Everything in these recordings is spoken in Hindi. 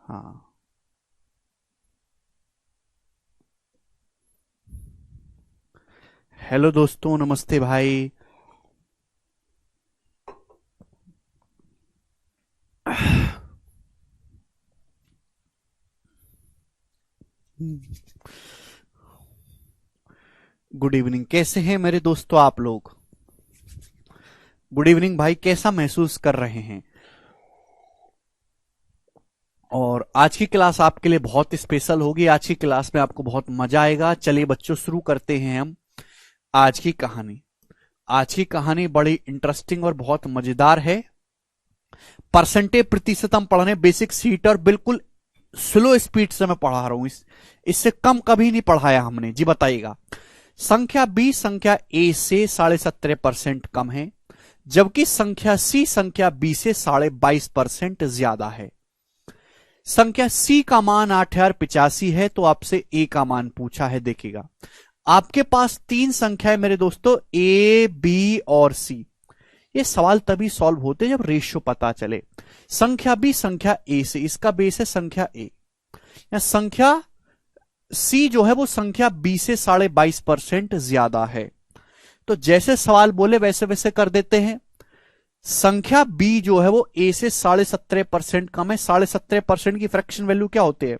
हाँ, हेलो दोस्तों, नमस्ते भाई। Good evening. कैसे हैं मेरे दोस्तों आप लोग? गुड इवनिंग भाई, कैसा महसूस कर रहे हैं? और आज की क्लास आपके लिए बहुत स्पेशल होगी। आज की क्लास में आपको बहुत मजा आएगा। चलिए बच्चों, शुरू करते हैं हम आज की कहानी। आज की कहानी बड़ी इंटरेस्टिंग और बहुत मजेदार है। परसेंटेज प्रतिशत हम पढ़ रहे हैं, बेसिक सीट, और बिल्कुल स्लो स्पीड से मैं पढ़ा रहा हूं। इससे कम कभी नहीं पढ़ाया हमने। जी बताइएगा। संख्या बी संख्या ए से 17.5% कम है, जबकि संख्या सी संख्या बी से 22.5% ज्यादा है। संख्या सी का मान 8085 है, तो आपसे ए का मान पूछा है। देखिएगा, आपके पास तीन संख्याएं मेरे दोस्तों, ए बी और सी। ये सवाल तभी सॉल्व होते हैं जब रेशियो पता चले। संख्या बी संख्या ए से, इसका बेस है संख्या ए, या संख्या सी जो है वो संख्या बी से 22.5% ज्यादा है। तो जैसे सवाल बोले वैसे वैसे कर देते हैं। संख्या बी जो है वो ए से 17.5% कम है। 17.5% की फ्रैक्शन वैल्यू क्या होती है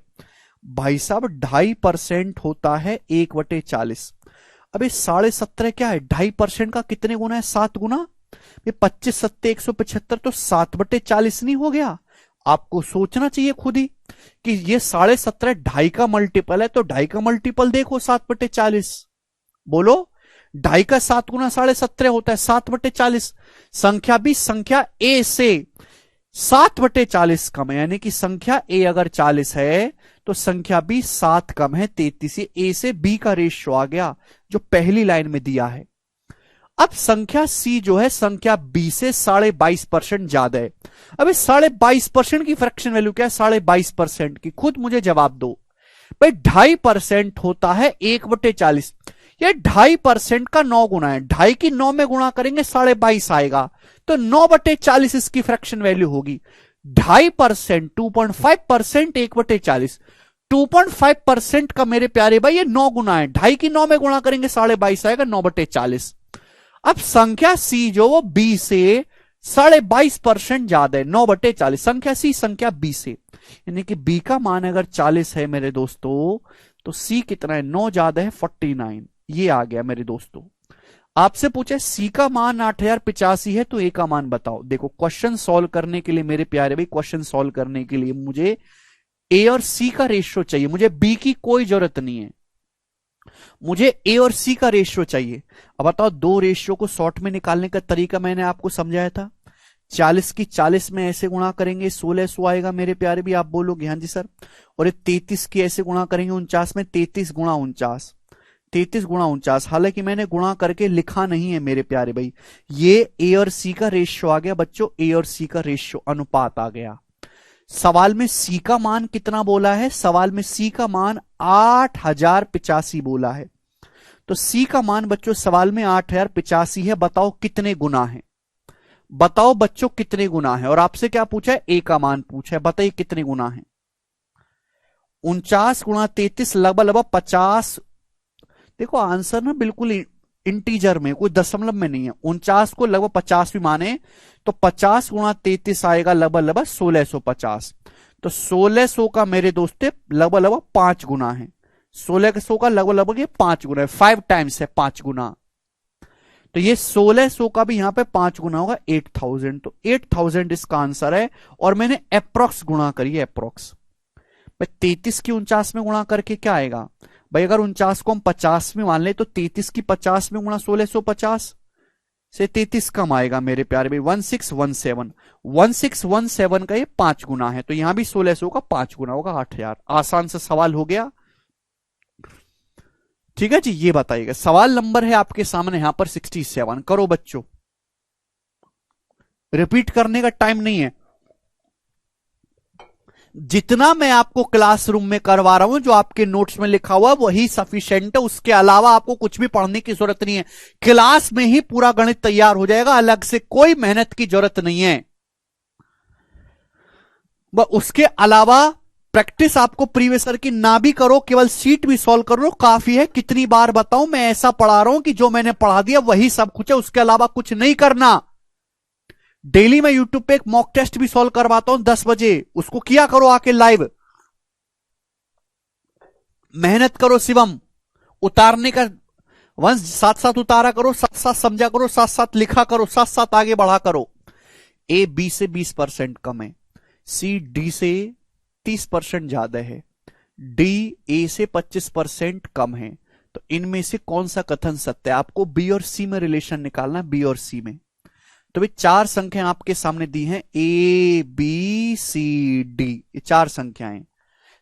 भाई साहब? 2.5% होता है 1/40। अब ये 17.5 क्या है? 2.5% का कितने गुना है? 7 गुना। ये 25 सत्ते 175, तो 7/40 नहीं हो गया? आपको सोचना चाहिए खुद ही कि ये 17.5 2.5 का मल्टीपल है, तो 2.5 का मल्टीपल देखो 7/40। बोलो, 2.5 का 7 गुना 17.5 होता है, 7/40। संख्या भी संख्या ए से 7/40 कम है, यानी कि संख्या ए अगर 40 है तो संख्या बी 7 कम है 33। ए से बी का रेशियो आ गया जो पहली लाइन में दिया है। अब संख्या सी जो है संख्या बी से 22.5% ज्यादा है। अब इस 22.5% की फ्रैक्शन वैल्यू क्या है? 22.5% की खुद मुझे जवाब दो भाई। 2.5% होता है 1/40। ये 2.5% का 9 गुना है। 2.5 की 9 में गुणा करेंगे 22.5 आएगा, तो 9/40 इसकी फ्रैक्शन वैल्यू होगी। 2.5%, 2.5%, 1/40। 2.5% का मेरे प्यारे भाई ये 9 गुना है। 2.5 की 9 में गुणा करेंगे 22.5 आएगा, 9/40। अब संख्या सी जो वो बी से 22.5% ज्यादा है, 9/40। संख्या सी संख्या बी से, यानी कि बी का मान अगर 40 है मेरे दोस्तों, तो सी कितना है? 9 ज्यादा है 49। ये आ गया मेरे दोस्तों। आपसे पूछे सी का मान 8085 है, तो ए का मान बताओ। देखो, क्वेश्चन सॉल्व करने के लिए मेरे प्यारे भाई, क्वेश्चन सॉल्व करने के लिए मुझे ए और सी का रेशियो चाहिए। मुझे बी की कोई जरूरत नहीं है, मुझे ए और सी का रेशियो चाहिए। अब बताओ, दो रेशियो को शॉर्ट में निकालने का तरीका मैंने आपको समझाया था। 40 की 40 में ऐसे गुणा करेंगे 1600 आएगा मेरे प्यारे भी। आप बोलोगे हाँ जी सर। और ये 33 की ऐसे गुणा करेंगे 49 में, 33 गुणा 49, 33 गुणा 49। हालांकि मैंने गुणा करके लिखा नहीं है मेरे प्यारे भाई। ये ए और सी का रेशियो आ गया बच्चों, ए और सी का रेशियो अनुपात आ गया। सवाल में सी का मान कितना बोला है? सवाल में सी का मान 8085 बोला है। तो सी का मान बच्चों सवाल में 8085 है। बताओ कितने गुना है? बताओ बच्चों कितने गुना है? और आपसे क्या पूछा है? ए का मान पूछा है। बताइए कितने गुना है? 49 गुणा 33 लगभग लगभग 50। देखो आंसर ना बिल्कुल इंटीजर में, कोई दशमलव में नहीं है। 49 को लगभग 50 भी माने तो 50 गुणा 33 आएगा लगभग लगभग 1650। तो 1600 का मेरे दोस्त लगभग लगभग 5 गुना है। 1600 का लगभग लगभग ये 5 गुना है, 5 टाइम्स है, 5 गुना। तो ये 1600 का भी यहां पे 5 गुना होगा, 8000। तो 8000 इसका आंसर है। और मैंने अप्रोक्स गुणा करी है, अप्रोक्स। भाई 33 की 49 में गुणा करके क्या आएगा भाई? अगर 49 को हम 50 में मान ले तो 33 की 50 में गुणा 1650 से 33 कम आएगा मेरे प्यारे भाई, 1617। 1617 का ये 5 गुना है, तो यहां भी 1600 का 5 गुना होगा, 8000। आसान सा सवाल हो गया। ठीक है जी, ये बताइएगा। सवाल नंबर है आपके सामने यहां पर 67। करो बच्चों, रिपीट करने का टाइम नहीं है। जितना मैं आपको क्लासरूम में करवा रहा हूं, जो आपके नोट्स में लिखा हुआ वही सफिशिएंट है। उसके अलावा आपको कुछ भी पढ़ने की जरूरत नहीं है। क्लास में ही पूरा गणित तैयार हो जाएगा, अलग से कोई मेहनत की जरूरत नहीं है। उसके अलावा प्रैक्टिस आपको प्रीवियस ईयर की ना भी करो, केवल सीट भी सॉल्व कर लो काफी है। कितनी बार बताऊं, मैं ऐसा पढ़ा रहा हूं कि जो मैंने पढ़ा दिया वही सब कुछ है, उसके अलावा कुछ नहीं करना। डेली मैं यूट्यूब पे एक मॉक टेस्ट भी सॉल्व करवाता हूं 10 बजे, उसको किया करो आके लाइव। मेहनत करो शिवम, उतारने का वंश साथ साथ उतारा करो, साथ साथ समझा करो, साथ साथ लिखा करो, साथ साथ आगे बढ़ा करो। ए बी से 20% कम है, सी डी से 30% ज्यादा है, डी ए से 25% कम है। तो इनमें से कौन सा कथन सत्य है? आपको बी और सी में रिलेशन निकालना है, बी और सी में। तो भाई 4 संख्याएं आपके सामने दी हैं, ए बी सी डी, ये 4 संख्याएं।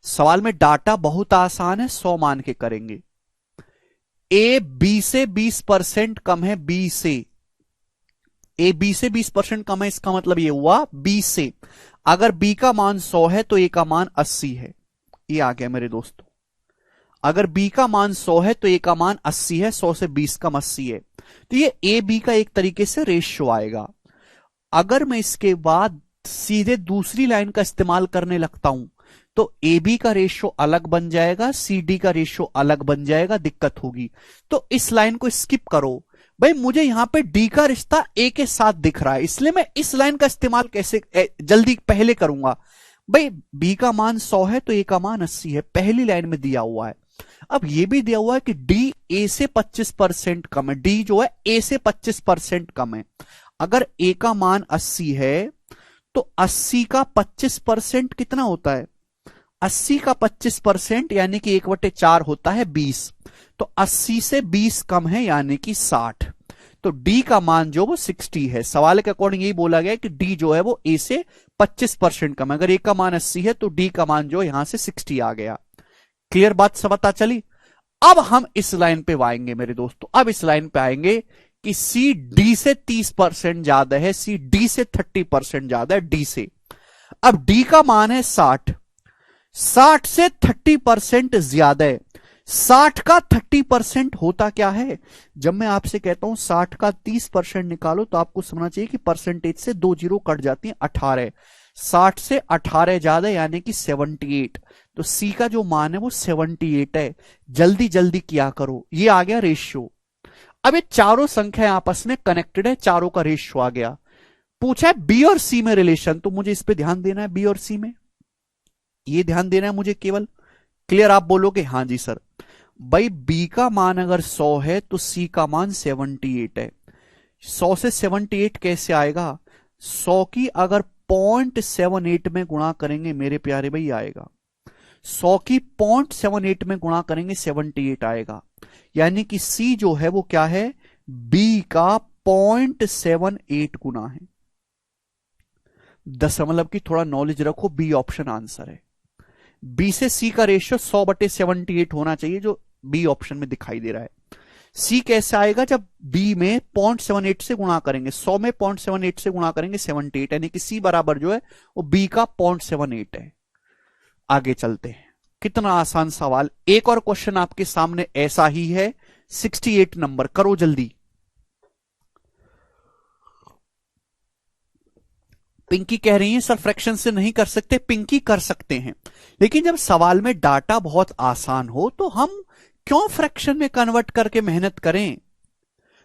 सवाल में डाटा बहुत आसान है, 100 मान के करेंगे। ए बी से 20% कम है, बी से। ए बी से 20% कम है, इसका मतलब ये हुआ बी से। अगर बी का मान 100 है तो ए का मान 80 है। ये आ गया मेरे दोस्तों। अगर बी का मान 100 है तो ए का मान 80 है, 100 से 20 कम 80 है। तो ये ए बी का एक तरीके से रेशियो आएगा। अगर मैं इसके बाद सीधे दूसरी लाइन का इस्तेमाल करने लगता हूं तो ए बी का रेशियो अलग बन जाएगा, सी डी का रेशियो अलग बन जाएगा, दिक्कत होगी। तो इस लाइन को स्किप करो। भाई मुझे यहां पे डी का रिश्ता ए के साथ दिख रहा है, इसलिए मैं इस लाइन का इस्तेमाल कैसे जल्दी पहले करूंगा। भाई बी का मान 100 है तो ए का मान 80 है, पहली लाइन में दिया हुआ है। अब यह भी दिया हुआ है कि डी ए से 25% कम है, डी जो है ए से 25% कम है। अगर ए का मान 80 है तो 80 का 25% कितना होता है? 80 का 25% यानी कि 1/4 होता है 20। तो 80 से 20 कम है यानी कि 60। तो डी का मान जो वो 60 है। सवाल के अकॉर्डिंग यही बोला गया कि डी जो है वो ए से 25% कम है। अगर ए का मान 80 है तो डी का मान जो यहां से 60 आ गया। क्लियर बात सब पता चली? अब हम इस लाइन पे आएंगे मेरे दोस्तों, अब इस लाइन पे आएंगे कि सी डी से 30% ज्यादा है, सी डी से 30% ज्यादा है, डी से। अब डी का मान है 60, 60 से 30% ज्यादा है। 60 का 30% होता क्या है? जब मैं आपसे कहता हूं 60 का 30% निकालो तो आपको समझना चाहिए कि परसेंटेज से 2 जीरो कट जाती हैं, 18। 60 से 18 ज्यादा यानी कि 78। तो सी का जो मान है वो 78 है। जल्दी जल्दी किया करो। ये आ गया रेशियो। अब ये चारों संख्याएं आपस में कनेक्टेड है, चारों का रेशियो आ गया। पूछा है बी और सी में रिलेशन, तो मुझे इस पे ध्यान देना है, बी और सी में ये ध्यान देना है मुझे केवल। क्लियर? आप बोलोगे हाँ जी सर। भाई बी का मान अगर 100 है तो सी का मान 78 है। 100 से 78 कैसे आएगा? 100 की अगर 0.78 में गुणा करेंगे मेरे प्यारे भाई आएगा। 100 की 0.78 में गुणा करेंगे 78 आएगा। यानी कि सी जो है वो क्या है? बी का 0.78 गुना है। दशमलव की थोड़ा नॉलेज रखो, बी ऑप्शन आंसर है। बी से सी का रेशियो 100/78 होना चाहिए, जो बी ऑप्शन में दिखाई दे रहा है। सी कैसे आएगा? जब बी में 0.78 से गुणा करेंगे, 100 में 0.78 से गुणा करेंगे 78, यानी कि सी बराबर जो है वो बी का 0.78 है। आगे चलते हैं। कितना आसान सवाल। एक और क्वेश्चन आपके सामने ऐसा ही है, 68 नंबर। करो जल्दी। पिंकी कह रही है सर फ्रैक्शन से नहीं कर सकते। पिंकी कर सकते हैं, लेकिन जब सवाल में डाटा बहुत आसान हो तो हम क्यों फ्रैक्शन में कन्वर्ट करके मेहनत करें?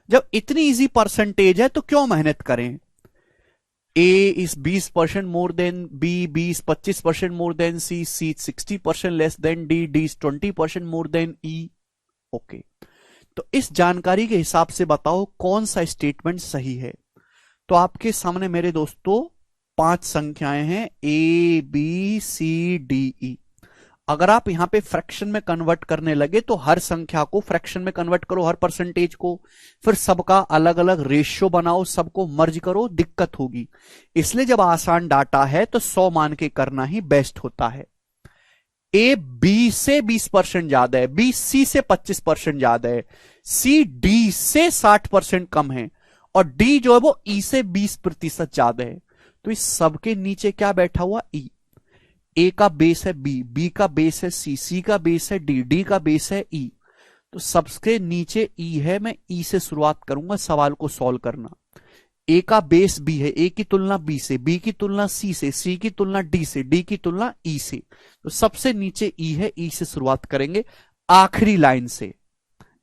जब इतनी इजी परसेंटेज है तो क्यों मेहनत करें? A is 20% more than B, B is 25% more than C, C 60% less than D, D is 20% more than E. Okay, तो इस जानकारी के हिसाब से बताओ कौन सा स्टेटमेंट सही है। तो आपके सामने मेरे दोस्तों 5 संख्याएं हैं, ए बी सी डी ई। अगर आप यहां पे फ्रैक्शन में कन्वर्ट करने लगे तो हर संख्या को फ्रैक्शन में कन्वर्ट करो, हर परसेंटेज को, फिर सबका अलग अलग रेशियो बनाओ, सबको मर्ज करो, दिक्कत होगी। इसलिए जब आसान डाटा है तो 100 मान के करना ही बेस्ट होता है। ए बी से 20% ज्यादा है, बी सी से 25% ज्यादा है, सी डी से 60% कम है, और डी जो है वो ई से 20% ज्यादा है। तो इस सबके नीचे क्या बैठा हुआ? ई। ए का बेस है बी, बी का बेस है सी, सी का बेस है डी, डी का बेस है ई। तो सबके नीचे ई है। मैं ई से शुरुआत करूंगा सवाल को सॉल्व करना। ए का बेस बी है, ए की तुलना बी से, बी की तुलना सी से, सी की तुलना डी से, डी की तुलना ई से। तो सबसे नीचे ई है, ई से शुरुआत करेंगे आखिरी लाइन से।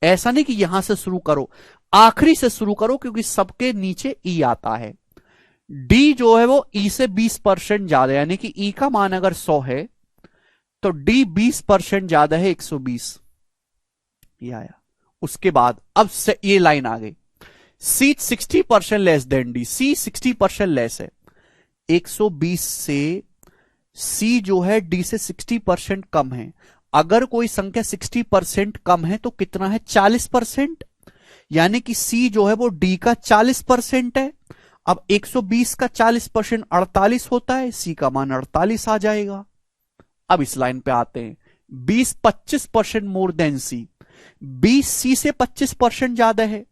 ऐसा नहीं कि यहां से शुरू करो, आखिरी से शुरू करो, क्योंकि सबके नीचे ई आता है। डी जो है वो ई से 20% ज्यादा, यानी कि ई का मान अगर 100 है तो डी 20% ज्यादा है, 120 ये आया। उसके बाद अब से ये लाइन आ गई, सी 60% लेस देन डी, सी 60% लेस है, 120 से सी जो है डी से 60% कम है। अगर कोई संख्या 60% कम है तो कितना है, 40%, यानी कि सी जो है वो डी का 40% है। अब 120 का 40% 48 होता है, सी का मान 48 आ जाएगा। अब इस लाइन पे आते हैं, 20-25% मोर देन सी, 20 सी से 25% ज्यादा है।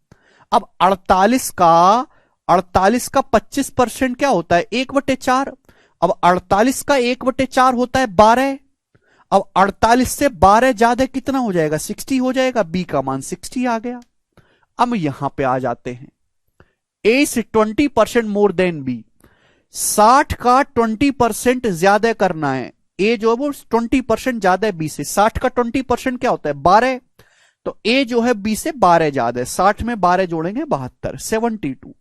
अब 48 का 25% क्या होता है, 1/4। अब 48 का 1/4 होता है 12। अब 48 से 12 ज्यादा कितना हो जाएगा, 60 हो जाएगा, बी का मान 60 आ गया। अब यहां पे आ जाते हैं, ए से 20% मोर देन बी, 60 का 20% ज्यादा करना है। ए जो है वो 20% ज्यादा है बी से, 60 का 20% क्या होता है, 12। तो ए जो है बी से 12 ज्यादा है, 60 में 12 जोड़ेंगे 72, 72।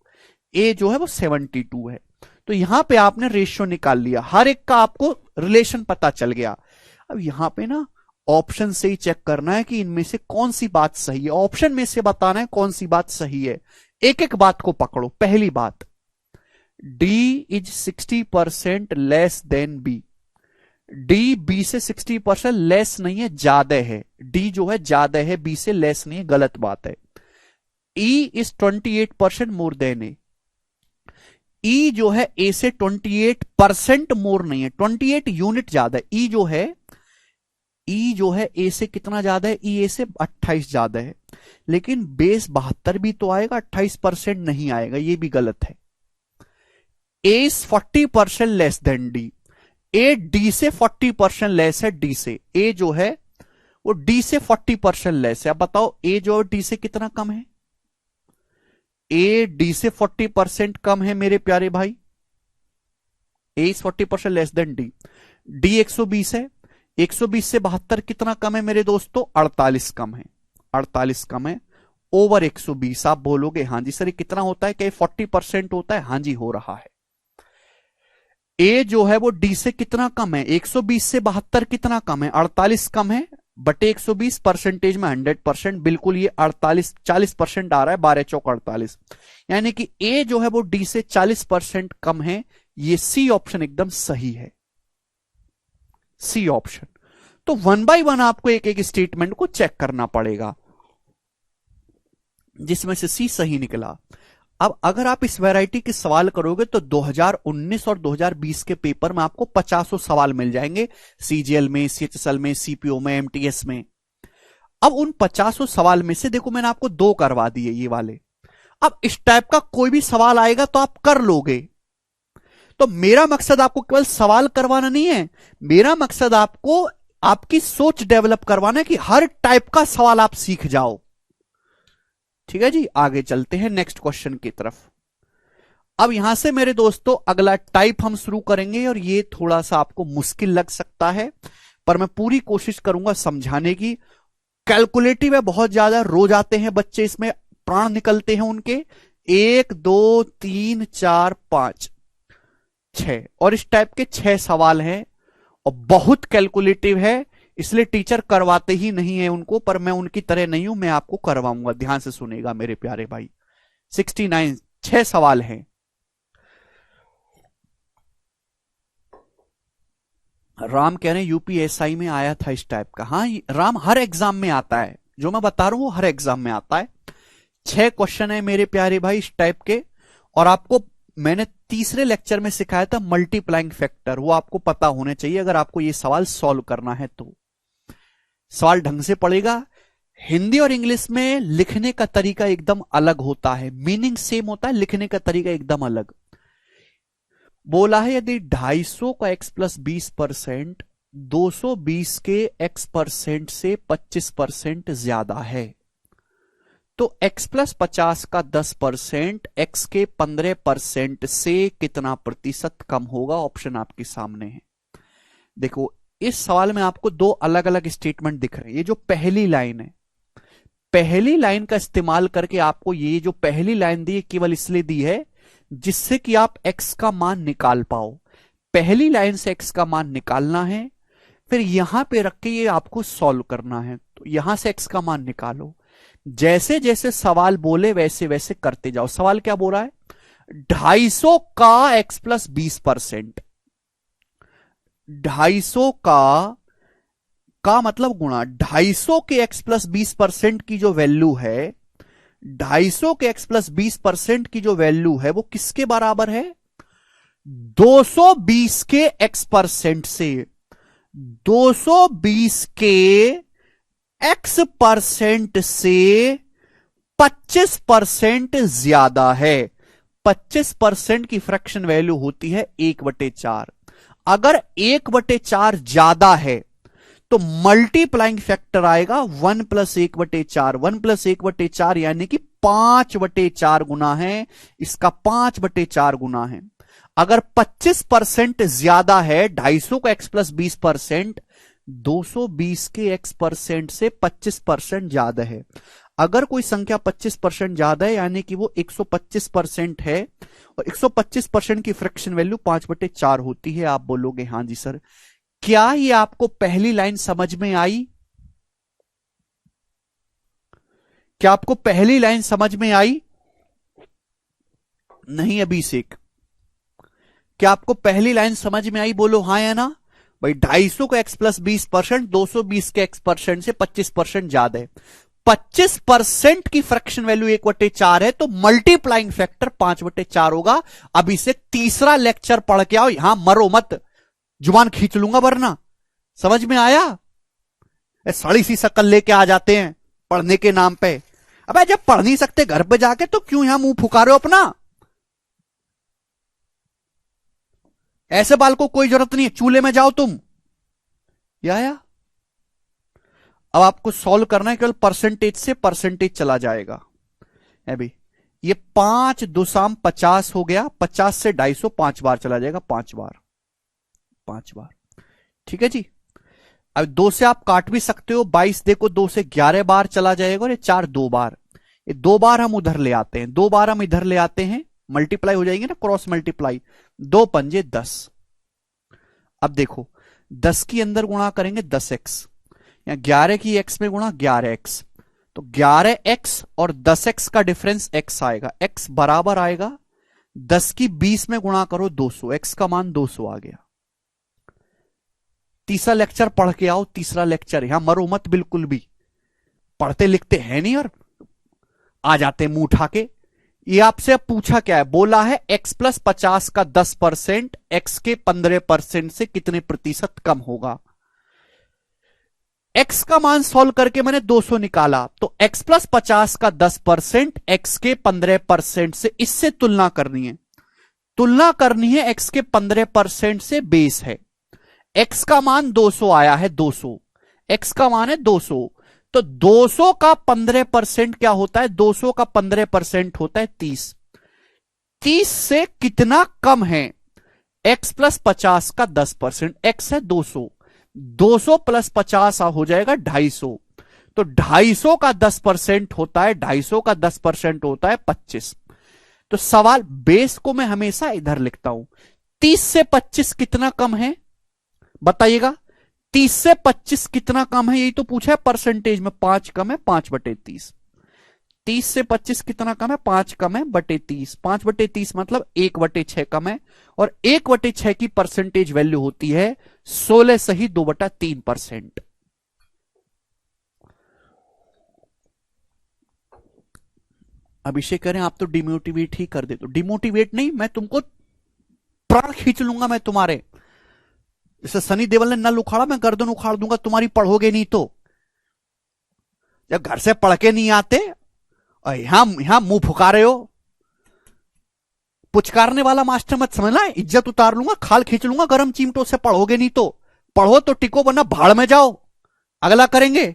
ए जो है वो 72 है। तो यहां पे आपने रेशियो निकाल लिया, हर एक का आपको रिलेशन पता चल गया। अब यहां पे ना ऑप्शन से ही चेक करना है कि इनमें से कौन सी बात सही है, ऑप्शन में से बताना है कौन सी बात सही है। एक एक बात को पकड़ो। पहली बात, D is 60% less than B, D B से 60% लेस नहीं है, ज्यादा है। डी जो है ज्यादा है, बी से लेस नहीं है, गलत बात है। ई इज 28% मोर देन ए, ई जो है ए से 28% मोर नहीं है, 28 यूनिट ज्यादा है। ई जो है ए से कितना ज्यादा है, ई ए से 28 ज्यादा है। लेकिन बेस 72 भी तो आएगा, 28% नहीं आएगा, ये भी गलत है। A is 40% less than D, A D से 40% लेस है, डी से। ए जो है वो डी से 40% लेस है। अब बताओ ए जो है डी से कितना कम है, ए डी से 40% कम है मेरे प्यारे भाई, A is 40% less than D. D 120 है, 120 से 72 कितना कम है मेरे दोस्तों, 48 कम है, 48 कम है ओवर 120। आप बोलोगे हाँ जी सर ये कितना होता है, क्या 40% होता है, हाँ जी हो रहा है। ए जो है वो डी से कितना कम है, 120 से 72 कितना कम है, 48 कम है, बटे 120 परसेंटेज में 100%, बिल्कुल ये 40% आ रहा है, 12 चौक 48, यानी कि ए जो है वो डी से 40% कम है। ये सी ऑप्शन एकदम सही है, सी ऑप्शन। तो 1 बाय 1 आपको एक एक स्टेटमेंट को चेक करना पड़ेगा, जिसमें से सी सही निकला। अब अगर आप इस वैरायटी के सवाल करोगे तो 2019 और 2020 के पेपर में आपको 50 सवाल मिल जाएंगे, सीजीएल में, सीएचएसएल में, सीपीओ में, एमटीएस में। अब उन 50 सवाल में से देखो मैंने आपको 2 करवा दिए ये वाले। अब इस टाइप का कोई भी सवाल आएगा तो आप कर लोगे। तो मेरा मकसद आपको केवल सवाल करवाना नहीं है, मेरा मकसद आपको आपकी सोच डेवलप करवाना है कि हर टाइप का सवाल आप सीख जाओ। ठीक है जी, आगे चलते हैं नेक्स्ट क्वेश्चन की तरफ। अब यहां से मेरे दोस्तों अगला टाइप हम शुरू करेंगे, और ये थोड़ा सा आपको मुश्किल लग सकता है, पर मैं पूरी कोशिश करूंगा समझाने की। कैलकुलेटिव है बहुत ज्यादा, रोज आते हैं बच्चे, इसमें प्राण निकलते हैं उनके। 1 2 3 4 5 6, और इस टाइप के 6 सवाल हैं, और बहुत कैलकुलेटिव है, इसलिए टीचर करवाते ही नहीं है उनको, पर मैं उनकी तरह नहीं हूं, मैं आपको करवाऊंगा। ध्यान से सुनेगा मेरे प्यारे भाई। 69 6 सवाल हैं। राम कह रहे हैं यूपीएसआई में आया था इस टाइप का। हाँ राम, हर एग्जाम में आता है, जो मैं बता रहा हूं वो हर एग्जाम में आता है। 6 क्वेश्चन है मेरे प्यारे भाई इस टाइप के, और आपको मैंने तीसरे लेक्चर में सिखाया था मल्टीप्लाइंग फैक्टर, वो आपको पता होने चाहिए अगर आपको ये सवाल सॉल्व करना है तो। सवाल ढंग से पड़ेगा। हिंदी और इंग्लिश में लिखने का तरीका एकदम अलग होता है, मीनिंग सेम होता है, लिखने का तरीका एकदम अलग। बोला है यदि 250 का x प्लस 20% 220 के x% से 25% ज्यादा है, तो x प्लस 50 का 10% x के 15% से कितना प्रतिशत कम होगा? ऑप्शन आपके सामने है। देखो, इस सवाल में आपको दो अलग अलग स्टेटमेंट दिख रहे हैं। ये जो पहली लाइन है, पहली लाइन का इस्तेमाल करके आपको ये जो पहली लाइन दी है केवल इसलिए दी है जिससे कि आप x का मान निकाल पाओ। पहली लाइन से x का मान निकालना है, फिर यहां पे रख के ये आपको सॉल्व करना है। तो यहां से x का मान निकालो। जैसे जैसे सवाल बोले वैसे वैसे करते जाओ। सवाल क्या बोल रहा है? 250 का x प्लस 20%। 250 का मतलब गुणा 250 के x प्लस 20% की जो वैल्यू है, 250 के x प्लस 20% की जो वैल्यू है वो किसके बराबर है? 220 के x% से। 220 के x% से 25% ज्यादा है। 25% की फ्रैक्शन वैल्यू होती है 1/4। अगर 1/4 ज्यादा है तो मल्टीप्लाइंग फैक्टर आएगा 1 प्लस 1/4। 1 प्लस 1/4 यानी कि 5/4 गुना है, इसका 5/4 गुना है। अगर 25% ज्यादा है, 250 का x प्लस 20%, 220 के x% से 25% ज्यादा है। अगर कोई संख्या 25% ज्यादा है यानी कि वो 125% है, और 125% की फ्रैक्शन वैल्यू 5/4 होती है। आप बोलोगे हां जी सर। क्या ये आपको पहली लाइन समझ में आई? क्या आपको पहली लाइन समझ में आई? नहीं अभिषेक, क्या आपको पहली लाइन समझ में आई? बोलो हां या ना। भाई 250 का x प्लस 20%, 220 के x% से 25% ज्यादा है। 25% की फ्रैक्शन वैल्यू 1/4 है तो मल्टीप्लाइंग फैक्टर 5/4 होगा। अब इसे तीसरा लेक्चर पढ़ के आओ, यहां मरो मत, जुबान खींच लूंगा वरना। समझ में आया? सड़ी सी शक्ल लेके आ जाते हैं पढ़ने के नाम पे। अबे जब पढ़ नहीं सकते घर पे जाके तो क्यों यहां मुंह फुका रहे हो अपना? ऐसे बाल को कोई जरूरत नहीं है, चूल्हे में जाओ तुम। या अब आपको सॉल्व करना है, केवल परसेंटेज से परसेंटेज चला जाएगा। अभी ये 5 2 50 हो गया, 50 से 250 5 बार चला जाएगा, 5 बार, 5 बार। ठीक है जी। अब 2 से आप काट भी सकते हो। 22 देखो 2 से 11 बार चला जाएगा, और ये 4 2 बार, ये 2 बार हम उधर ले आते हैं, 2 बार हम इधर ले आते हैं, मल्टीप्लाई हो जाएंगे ना, क्रॉस मल्टीप्लाई। 2 पंजे 10। अब देखो 10 की अंदर गुणा करेंगे 10x, या 11 की x में गुणा 11x, तो 11x और 10x का डिफरेंस x आएगा। x बराबर आएगा 10 की 20 में गुणा करो 200, x का मान 200 आ गया। तीसरा लेक्चर पढ़ के आओ, तीसरा लेक्चर। यहां मरो मत बिल्कुल भी, पढ़ते लिखते हैं नहीं और आ जाते मुंह उठा के। ये आपसे अब पूछा क्या है? बोला है x प्लस 50 का 10% x के 15% से कितने प्रतिशत कम होगा। x का मान सॉल्व करके मैंने 200 निकाला, तो x प्लस 50 का 10% x के 15% से, इससे तुलना करनी है। तुलना करनी है x के 15% से, बेस है। x का मान 200 आया है, 200, x का मान है 200, तो 200 का 15% क्या होता है? 200 का 15% होता है 30। 30 से कितना कम है? x प्लस 50 का 10%, x है 200, 200 प्लस 50 हो जाएगा 250, तो 250 का 10% होता है, 250 का 10% होता है 25। तो सवाल बेस को मैं हमेशा इधर लिखता हूं। 30 से 25 कितना कम है बताइएगा? 30 से 25 कितना कम है, यही तो पूछा है परसेंटेज में। 5 कम है 5/30। 30 से 25 कितना कम है? 5 कम है बटे 30। 5/30 मतलब 1/6 कम है, और 1/6 की परसेंटेज वैल्यू होती है 16 सही 2/3%। अभिषेक करें आप तो डिमोटिवेट ही कर दे। तो डिमोटिवेट नहीं, मैं तुमको प्राण खींच लूंगा मैं तुम्हारे। जैसे सनी देओल ने नल उखाड़ा, मैं गर्दन उखाड़ दूंगा तुम्हारी, पढ़ोगे नहीं तो। जब घर से पढ़ के नहीं आते और यहां मुंह फुका रहे हो, पुचकारने वाला मास्टर मत समझना, इज्जत उतार लूंगा, खाल खींच लूंगा गर्म चिमटों से। पढ़ोगे नहीं तो, पढ़ो तो टिको, वरना भाड़ में जाओ। अगला करेंगे।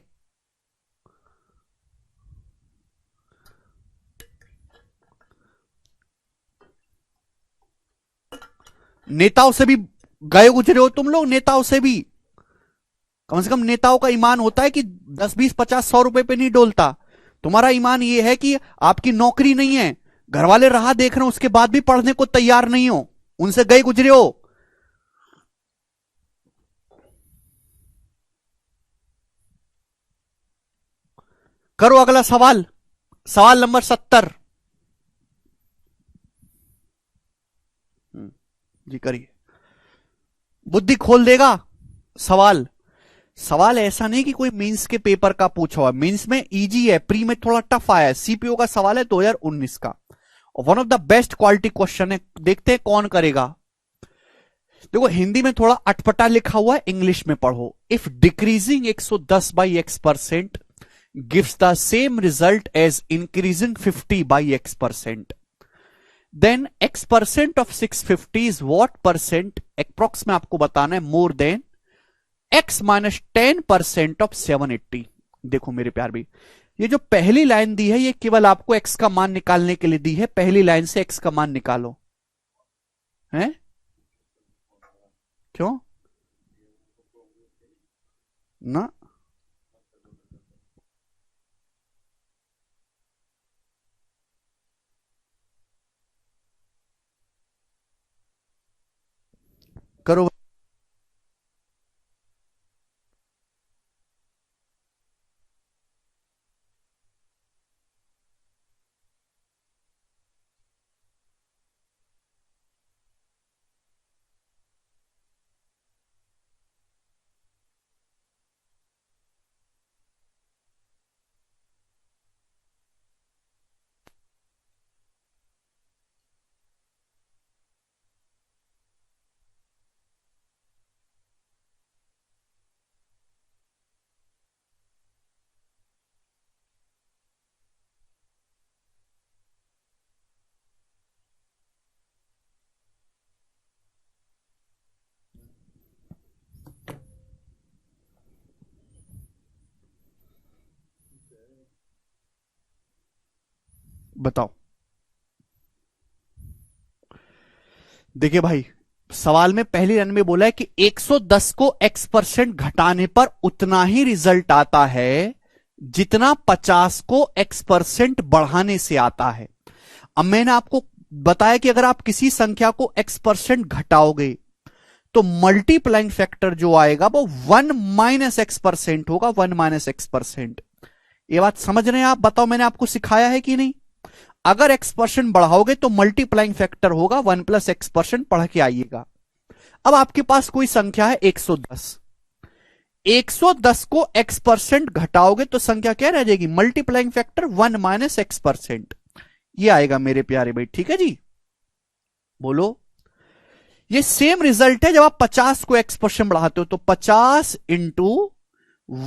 नेताओं से भी गए गुजरे हो तुम लोग, नेताओं से भी। कम से कम नेताओं का ईमान होता है कि 10, 20, 50, 100 रुपए पे नहीं डोलता। तुम्हारा ईमान ये है कि आपकी नौकरी नहीं है, घर वाले राह देख रहे हो, उसके बाद भी पढ़ने को तैयार नहीं हो, उनसे गए गुजरे हो। करो अगला सवाल, सवाल नंबर 70। जी करिए, बुद्धि खोल देगा सवाल। सवाल ऐसा नहीं कि कोई मेंस के पेपर का पूछा हुआ, मेंस में इजी है, प्री में थोड़ा टफ आया है, सीपीओ का सवाल है 2019 का, और one of the best quality question है। देखते हैं कौन करेगा। देखो हिंदी में थोड़ा अटपटा लिखा हुआ है, इंग्लिश में पढ़ो। If decreasing 110 by x% gives the same result as increasing 50 by x%, then x% of 650 is what percent, approx में आपको बताना है, more than x minus 10% of 780। देखो मेरे प्यार भी, ये जो पहली लाइन दी है ये केवल आपको x का मान निकालने के लिए दी है। पहली लाइन से x का मान निकालो, हैं? क्यों ना? करो। बताओ। देखिए भाई, सवाल में पहली लाइन में बोला है कि 110 को x% घटाने पर उतना ही रिजल्ट आता है जितना 50 को x% बढ़ाने से आता है। अब मैंने आपको बताया कि अगर आप किसी संख्या को x% घटाओगे तो मल्टीप्लाइंग फैक्टर जो आएगा वो 1 माइनस x% होगा, 1 माइनस x%। ये बात समझ रहे हैं आप? बताओ मैंने आपको सिखाया है कि नहीं? अगर x% बढ़ाओगे तो मल्टीप्लाइंग फैक्टर होगा 1 प्लस x%, पढ़ के आइएगा। अब आपके पास कोई संख्या है 110, 110 को x% घटाओगे तो संख्या क्या रह जाएगी? मल्टीप्लाइंग फैक्टर 1 माइनस x%, ये आएगा मेरे प्यारे भाई। ठीक है जी, बोलो। ये सेम रिजल्ट है जब आप 50 को x% बढ़ाते हो, तो 50 इंटू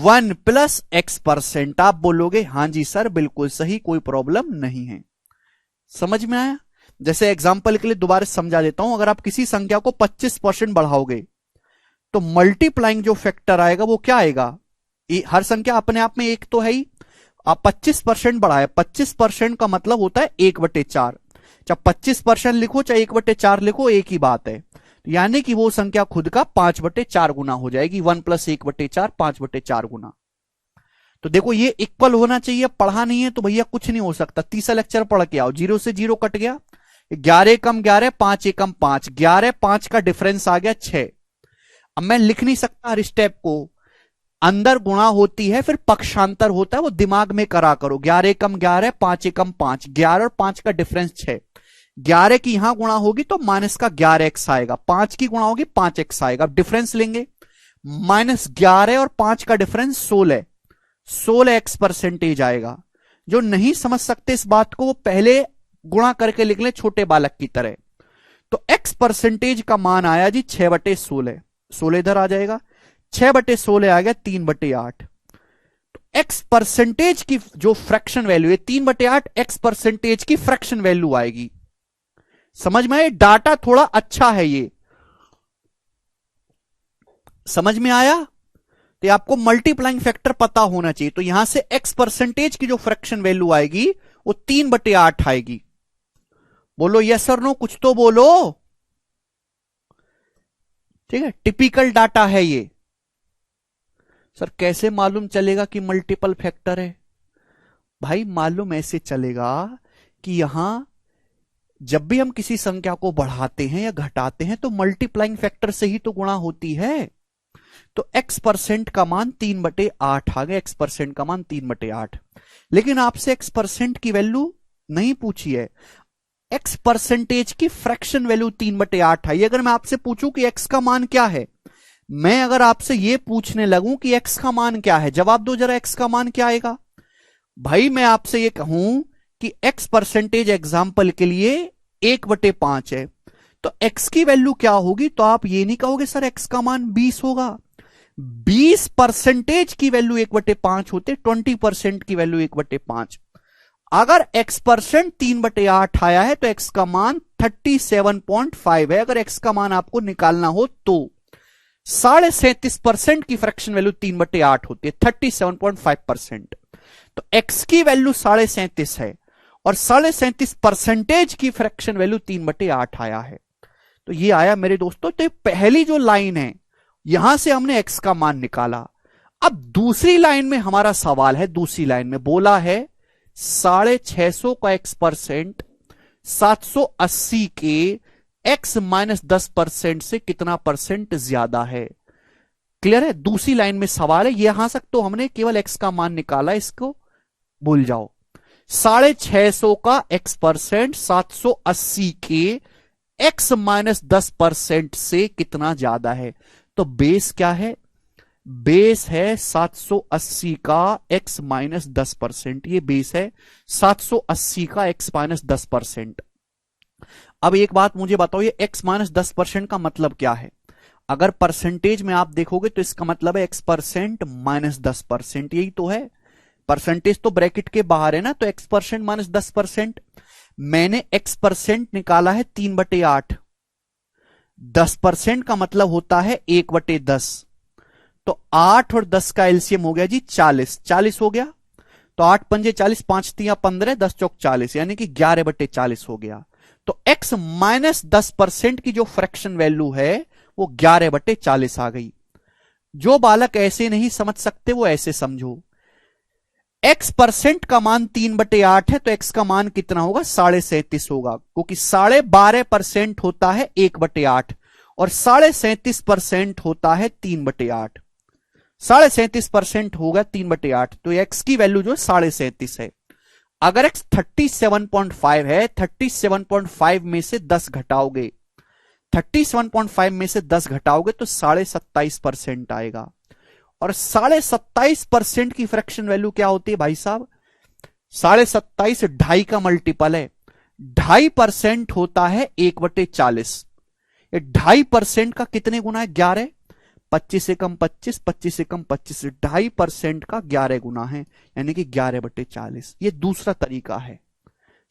1 प्लस x%। आप बोलोगे हां जी सर बिल्कुल सही, कोई प्रॉब्लम नहीं है। समझ में आया? जैसे एग्जांपल के लिए दोबारा समझा देता हूं, अगर आप किसी संख्या को 25% बढ़ाओगे तो मल्टीप्लाइंग जो फैक्टर आएगा वो क्या आएगा? हर संख्या अपने आप में एक तो है ही, आप 25% बढ़ाए, 25% का मतलब होता है 1/4। चाहे 25% लिखो चाहे 1/4 लिखो, एक ही बात है। यानी कि वो संख्या खुद का 5/4 गुना हो जाएगी। 1 प्लस 1/4, 5/4 गुना। तो देखो ये इक्वल होना चाहिए, पढ़ा नहीं है तो भैया कुछ नहीं हो सकता। तीसरा लेक्चर पढ़ के आओ। 0 से 0 कट गया, 11 कम 11, 5 एकम 5, 11 5 का डिफरेंस आ गया 6। अब मैं लिख नहीं सकता हर स्टेप को, अंदर गुणा होती है फिर पक्षांतर होता है, वो दिमाग में करा करो। 11 कम 11, 5 एकम 5, 11 और 5 का डिफरेंस 6। 11 की यहां गुणा होगी तो माइनस का 11x आएगा, 5 की गुणा होगी 5x आएगा। डिफरेंस लेंगे, -11 और 5 का डिफरेंस 16, 16x% आएगा। जो नहीं समझ सकते इस बात को वो पहले गुणा करके लिख ले छोटे बालक की तरह। तो x% का मान आया जी 6/16, 16 इधर आ जाएगा, 6/16 आ गया 3/8। तो x% की जो फ्रैक्शन वैल्यू है 3/8, x% की फ्रैक्शन वैल्यू आएगी। समझ में आया? डाटा थोड़ा अच्छा है ये, समझ में आया? तो आपको मल्टीप्लाइंग फैक्टर पता होना चाहिए। तो यहां से x% की जो फ्रैक्शन वैल्यू आएगी वो 3/8 आएगी। बोलो यस और नो, कुछ तो बोलो। ठीक है, टिपिकल डाटा है ये। सर कैसे मालूम चलेगा कि मल्टीपल फैक्टर है? भाई मालूम ऐसे चलेगा कि यहां जब भी हम किसी संख्या को बढ़ाते हैं या घटाते हैं तो मल्टीप्लाइंग फैक्टर से ही तो गुणा होती है। तो x% का मान 3/8 आ गया, x% का मान 3/8। लेकिन आपसे x% की वैल्यू नहीं पूछी है, x% की फ्रैक्शन वैल्यू 3/8 आई। अगर मैं आपसे पूछूं कि x का मान क्या है, मैं अगर आपसे यह पूछने लगूं कि x का मान क्या है, जवाब दो जरा, x का मान क्या आएगा? भाई मैं आपसे यह कहूं कि x% एग्जाम्पल के लिए 1/5 है, तो x की वैल्यू क्या होगी? तो आप ये नहीं कहोगे सर x का मान 20 होगा। 20% की वैल्यू 1/5 होते, 20% की वैल्यू 1/5। अगर x% 3/8 आया है तो x का मान 37.5 है। अगर x का मान आपको निकालना हो तो 37.5% की फ्रैक्शन वैल्यू 3/8 होती है, 37.5%। तो x की वैल्यू 37.5 है और 37.5% की फ्रैक्शन वैल्यू 3/8 आया है। तो ये आया मेरे दोस्तों। तो पहली जो लाइन है यहां से हमने x का मान निकाला। अब दूसरी लाइन में हमारा सवाल है, दूसरी लाइन में बोला है 650 का x% 780 के x-10% से कितना परसेंट ज्यादा है। क्लियर है? दूसरी लाइन में सवाल है, यहां तक तो हमने केवल x का मान निकाला, इसको भूल जाओ। 650 का x% 780 के x-10% से कितना ज्यादा है। तो बेस क्या है? बेस है 780 का x-10%, ये बेस है 780 का x-10%। अब एक बात मुझे बताओ, ये x-10% का मतलब क्या है? अगर परसेंटेज में आप देखोगे तो इसका मतलब है x% -10%, यही तो है। परसेंटेज तो ब्रैकेट के बाहर है ना, तो x% -10%। मैंने x% निकाला है 3/8, 10% का मतलब होता है 1/10। तो 8 और 10 का एलसीएम हो गया जी 40, 40 हो गया। तो 8 पंजे 40, 5 तिया 15, 10 चौक 40, यानी कि 11/40 हो गया। तो x-10% की जो फ्रैक्शन वैल्यू है वो 11/40 आ गई। जो बालक ऐसे नहीं समझ सकते वो ऐसे समझो। x% का मान 3/8 है तो x का मान कितना होगा? 37.5 होगा, क्योंकि 12.5% होता है 1/8 और 37.5% होता है 3/8। 37.5% होगा 3/8, तो x की वैल्यू जो 37.5 है। अगर x 37.5 है, 37.5 में से 10 घटाओगे, 37.5 में से 10 घटाओगे तो 27.5% आएगा। और 27.5% की फ्रैक्शन वैल्यू क्या होती है भाई साहब? 27.5 2.5 का मल्टीपल है, 2.5% होता है 1/40। 2.5% का कितने गुना है? 11। 25 से कम 25, 25 से कम 25, 2.5% का 11 गुना है, यानी कि 11/40। ये दूसरा तरीका है।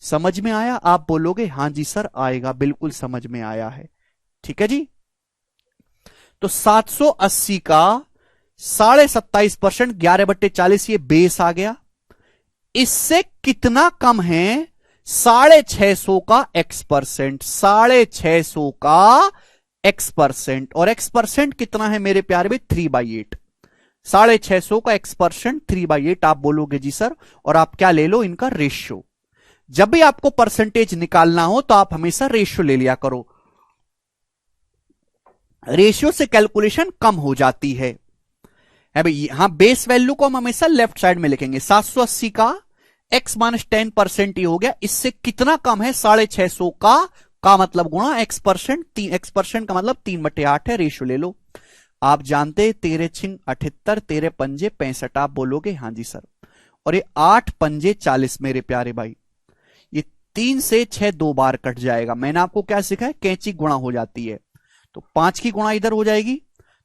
समझ में आया? आप बोलोगे हां जी सर आएगा, बिल्कुल समझ में आया है। ठीक है जी। तो 780 का 27.5%, 11/40, ये बेस आ गया। इससे कितना कम है? 650 का x%, 650 का x%। और x% कितना है मेरे प्यारे में? 3/8। 650 का x% 3/8 आप बोलोगे जी सर, और आप क्या ले लो? इनका रेशियो। जब भी आपको परसेंटेज निकालना हो तो आप हमेशा रेशियो ले लिया करो, रेशियो से कैलकुलेशन कम हो जाती है भाई। यहां बेस वैल्यू को हम हमेशा लेफ्ट साइड में लिखेंगे। 780 का x-10% ही हो गया। इससे कितना कम है? 650 का मतलब गुणा x%, x% का मतलब 3/8 है, रेशियो ले लो। आप जानते 13 छिंग 78, 13 पंजे 65, आप बोलोगे हां जी सर। और ये 8 पंजे 40 मेरे प्यारे भाई, ये 3 से 6 2 बार कट जाएगा। मैंने आपको क्या सिखाया? कैंची गुणा हो जाती है, तो 5 की गुणा इधर हो जाएगी,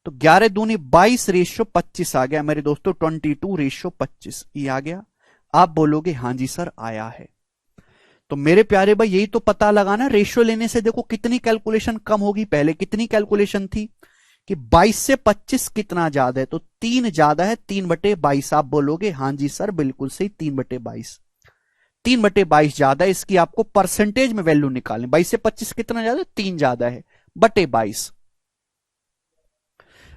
तो 11 दूनी 22 रेशियो 25 आ गया मेरे दोस्तों, 22 रेशियो 25 ये आ गया। आप बोलोगे हां जी सर आया है। तो मेरे प्यारे भाई यही तो पता लगाना, रेशियो लेने से देखो कितनी कैलकुलेशन कम होगी। पहले कितनी कैलकुलेशन थी कि 22 से 25 कितना ज्यादा है, तो 3 ज्यादा है, 3/22। आप बोलोगे हां जी सर बिल्कुल सही, 3/22। 3/22 ज्यादा है, इसकी आपको परसेंटेज में वैल्यू निकालनी। 22 से 25 कितना ज्यादा है? 3 ज्यादा है, /22।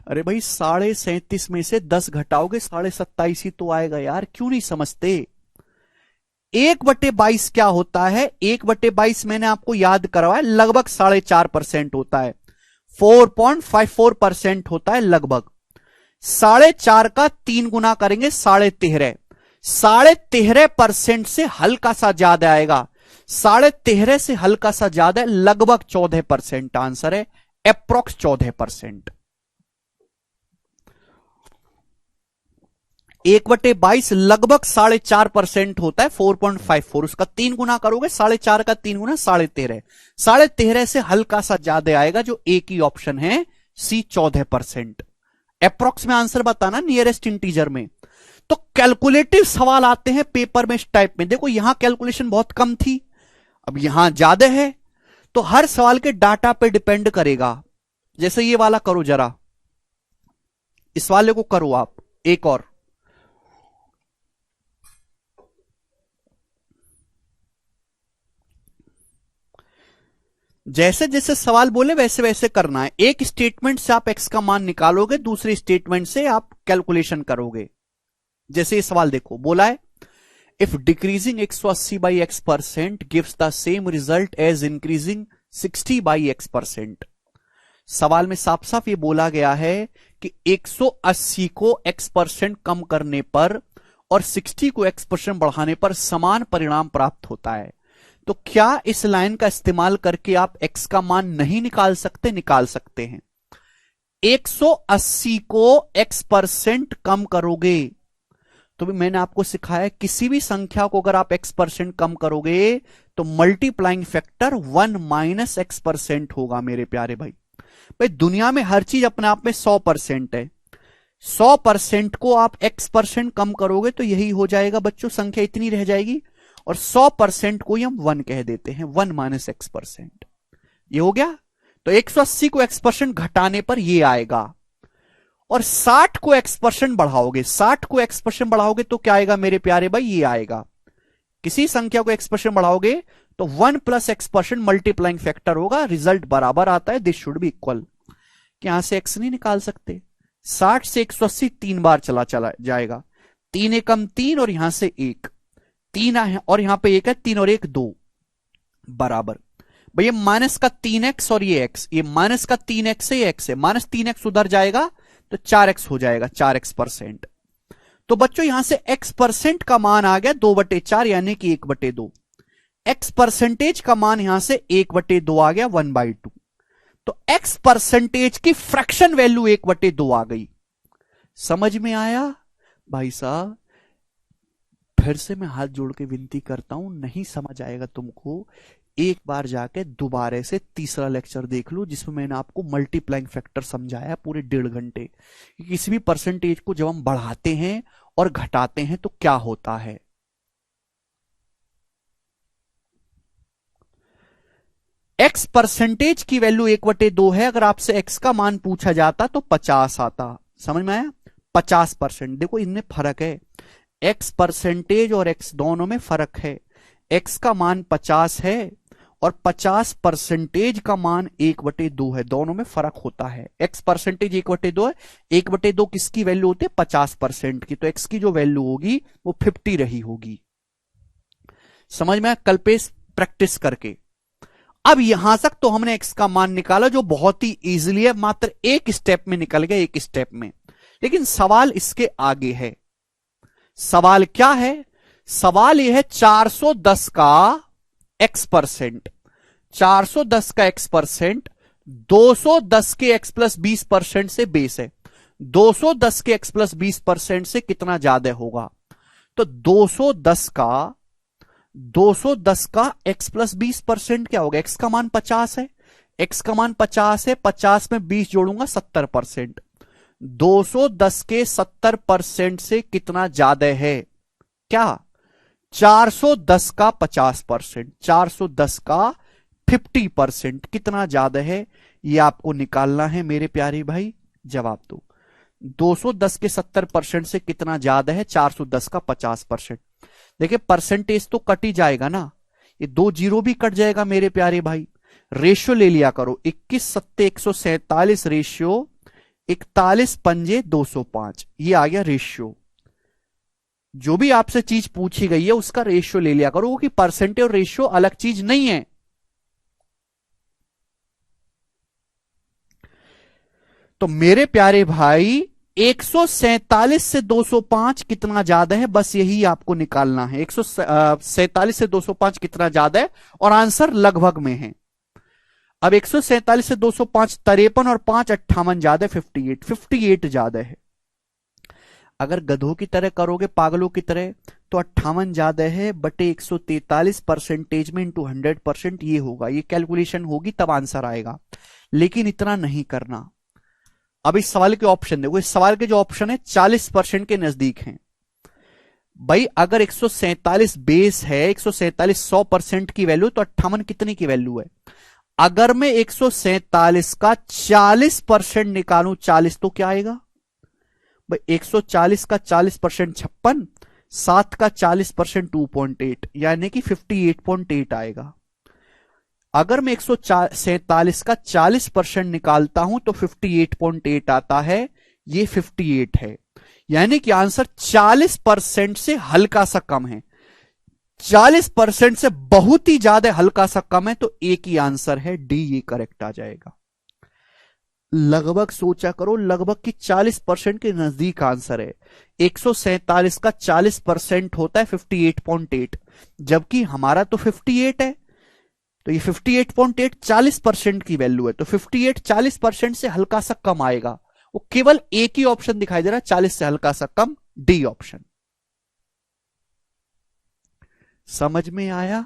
अरे भाई 37.5 में से 10 घटाओगे 27.5 ही तो आएगा यार, क्यों नहीं समझते। 1/22 क्या होता है? 1/22 मैंने आपको याद करवाया, लगभग 4.5% होता है, 4.54% होता है लगभग। 4.5 का 3 गुना करेंगे 13.5, 13.5% से हल्का सा ज्यादा आएगा, 13.5 से हल्का सा ज्यादा है, लगभग 14% आंसर है, अप्रोक्स 14%। 1/22 लगभग 4.5% होता है, 4.54, उसका 3 गुना करोगे 4.5 का 3 गुना 13.5, 13.5 से हल्का सा ज्यादा आएगा, जो एक ही ऑप्शन है सी, 14%। अप्रोक्स में आंसर बताना नियरेस्ट इंटीजर में। तो कैलकुलेटिव सवाल आते हैं पेपर में इस टाइप में, देखो यहां कैलकुलेशन बहुत कम थी, अब यहां ज्यादा है, तो हर सवाल के डाटा पे डिपेंड करेगा। जैसे ये वाला करो जरा, इस वाले को करो आप, एक और। जैसे जैसे सवाल बोले वैसे वैसे करना है। एक स्टेटमेंट से आप एक्स का मान निकालोगे, दूसरे स्टेटमेंट से आप कैलकुलेशन करोगे। जैसे ये सवाल देखो, बोला है if decreasing 180 by x% gives the same result as increasing 60 by x%। सवाल में साफ साफ ये बोला गया है कि 180 को x% कम करने पर और 60 को x% बढ़ाने पर समान परिणाम प्राप्त होता है। तो क्या इस लाइन का इस्तेमाल करके आप x का मान नहीं निकाल सकते? निकाल सकते हैं। 180 को x% कम करोगे तो भी मैंने आपको सिखाया, किसी भी संख्या को अगर आप x% कम करोगे तो मल्टीप्लाइंग फैक्टर 1 माइनस x% होगा मेरे प्यारे भाई। भाई दुनिया में हर चीज अपने आप में 100% है, 100% को आप x% कम करोगे तो यही हो जाएगा बच्चों, संख्या इतनी रह जाएगी, और 100% को ही हम 1 कह देते हैं, 1 माइनस x%। ये हो गया। तो 180 को x% घटाने पर ये आएगा, और 60 को x% बढ़ाओगे, 60 को x% बढ़ाओगे तो क्या आएगा मेरे प्यारे भाई? ये आएगा। किसी संख्या को x% बढ़ाओगे तो 1 प्लस x% मल्टीप्लाइंग फैक्टर होगा, रिजल्ट बराबर आता है, दिस शुड बी इक्वल। यहां से x नहीं निकाल सकते, 60 से 180 3 बार चला जाएगा, 3 एकम 3 और यहां से 1, 3 है और यहां पे 1 है, 3 और 1 2 बराबर। भैया माइनस का 3x और ये x, ये माइनस का 3x है, ये x है, माइनस 3x उधर जाएगा तो 4x हो जाएगा, 4x%। तो बच्चों यहां से x% का मान आ गया 2/4 यानी कि 1/2। x% का मान यहां से 1/2 आ गया, 1/2। तो x% की फ्रैक्शन वैल्यू 1/2 आ गई। समझ में आया भाई साहब? फिर से मैं हाथ जोड़ के विनती करता हूं, नहीं समझ आएगा तुमको, एक बार जाके दोबारा से तीसरा लेक्चर देख लो जिसमें मैंने आपको मल्टीप्लाइंग फैक्टर समझाया पूरे 1.5 घंटे। किसी भी परसेंटेज को जब हम बढ़ाते हैं और घटाते हैं तो क्या होता है। x% की वैल्यू 1/2 है, अगर आपसे x का मान पूछा जाता तो 50 आता। समझ में आया? 50%। देखो इनमें फर्क है, x% और x दोनों में फर्क है। x का मान 50 है और 50% का मान 1/2 है, दोनों में फर्क होता है। x% 1/2 है, 1/2 किसकी वैल्यू होती है? 50% की, तो x की जो वैल्यू होगी वो 50 रही होगी। समझ में? कल पे प्रैक्टिस करके। अब यहां तक तो हमने x का मान निकाला जो बहुत ही इजीली है, मात्र एक स्टेप में निकल गया, एक स्टेप में। लेकिन सवाल इसके आगे है। सवाल क्या है? सवाल यह है 410 का x%, 410 का x% 210 के x प्लस 20% से बेस है, 210 के x प्लस 20% से कितना ज्यादा होगा? तो 210 का x प्लस 20% क्या होगा? x का मान 50 है, x का मान 50 है, 50 में 20 जोड़ूंगा 70%, 210 के 70% से कितना ज्यादा है? क्या? 410 का 50%, 410 का 50% कितना ज्यादा है? यह आपको निकालना है मेरे प्यारे भाई। जवाब दो, 210 के 70% से कितना ज्यादा है? 410 का 50%। देखिए परसेंटेज तो कट ही जाएगा ना, ये 2 जीरो भी कट जाएगा मेरे प्यारे भाई। रेशियो ले लिया करो, 21 सत्ते 147 रेशियो 41 पंजे 205, ये आ गया रेशियो। जो भी आपसे चीज पूछी गई है उसका रेशियो ले लिया करो कि परसेंटेज और रेशियो अलग चीज नहीं है। तो मेरे प्यारे भाई 147 से 205 कितना ज्यादा है, बस यही आपको निकालना है। 147 से 205 कितना ज्यादा है, और आंसर लगभग में है। अब 147 से 205 53 और 5 58 ज्यादा है, 58 ज्यादा है। अगर गधों की तरह करोगे, पागलों की तरह, तो 58 ज्यादा है बटे 143 परसेंटेज में इंटू 100% ये होगा। ये कैलकुलेशन होगी तब आंसर आएगा, लेकिन इतना नहीं करना। अब इस सवाल के ऑप्शन देखो, इस सवाल के जो ऑप्शन है 40% के नजदीक हैं। भाई अगर 147 बेस है, 147 100% की वैल्यू, तो 58 कितने की वैल्यू है? अगर मैं 147 का 40% निकालूं, 40 तो क्या आएगा भाई? 140 का 40% 56, 7 का 40% 2.8, यानी कि 58.8 आएगा। अगर मैं 147 का 40% निकालता हूं तो 58.8 आता है, ये 58 है। यानी कि आंसर 40% से हल्का सा कम है। 40% से बहुत ही ज्यादा हल्का सा कम है, तो एक ही आंसर है डी, ये करेक्ट आ जाएगा। लगभग सोचा करो, लगभग की 40% के नजदीक आंसर है। 147 का 40% होता है 58.8, जबकि हमारा तो 58 है, तो ये 58.8 40% की वैल्यू है, तो 58 40% से हल्का सा कम आएगा। वो केवल एक ही ऑप्शन दिखाई दे रहा है 40 से हल्का सा कम, डी ऑप्शन। समझ में आया?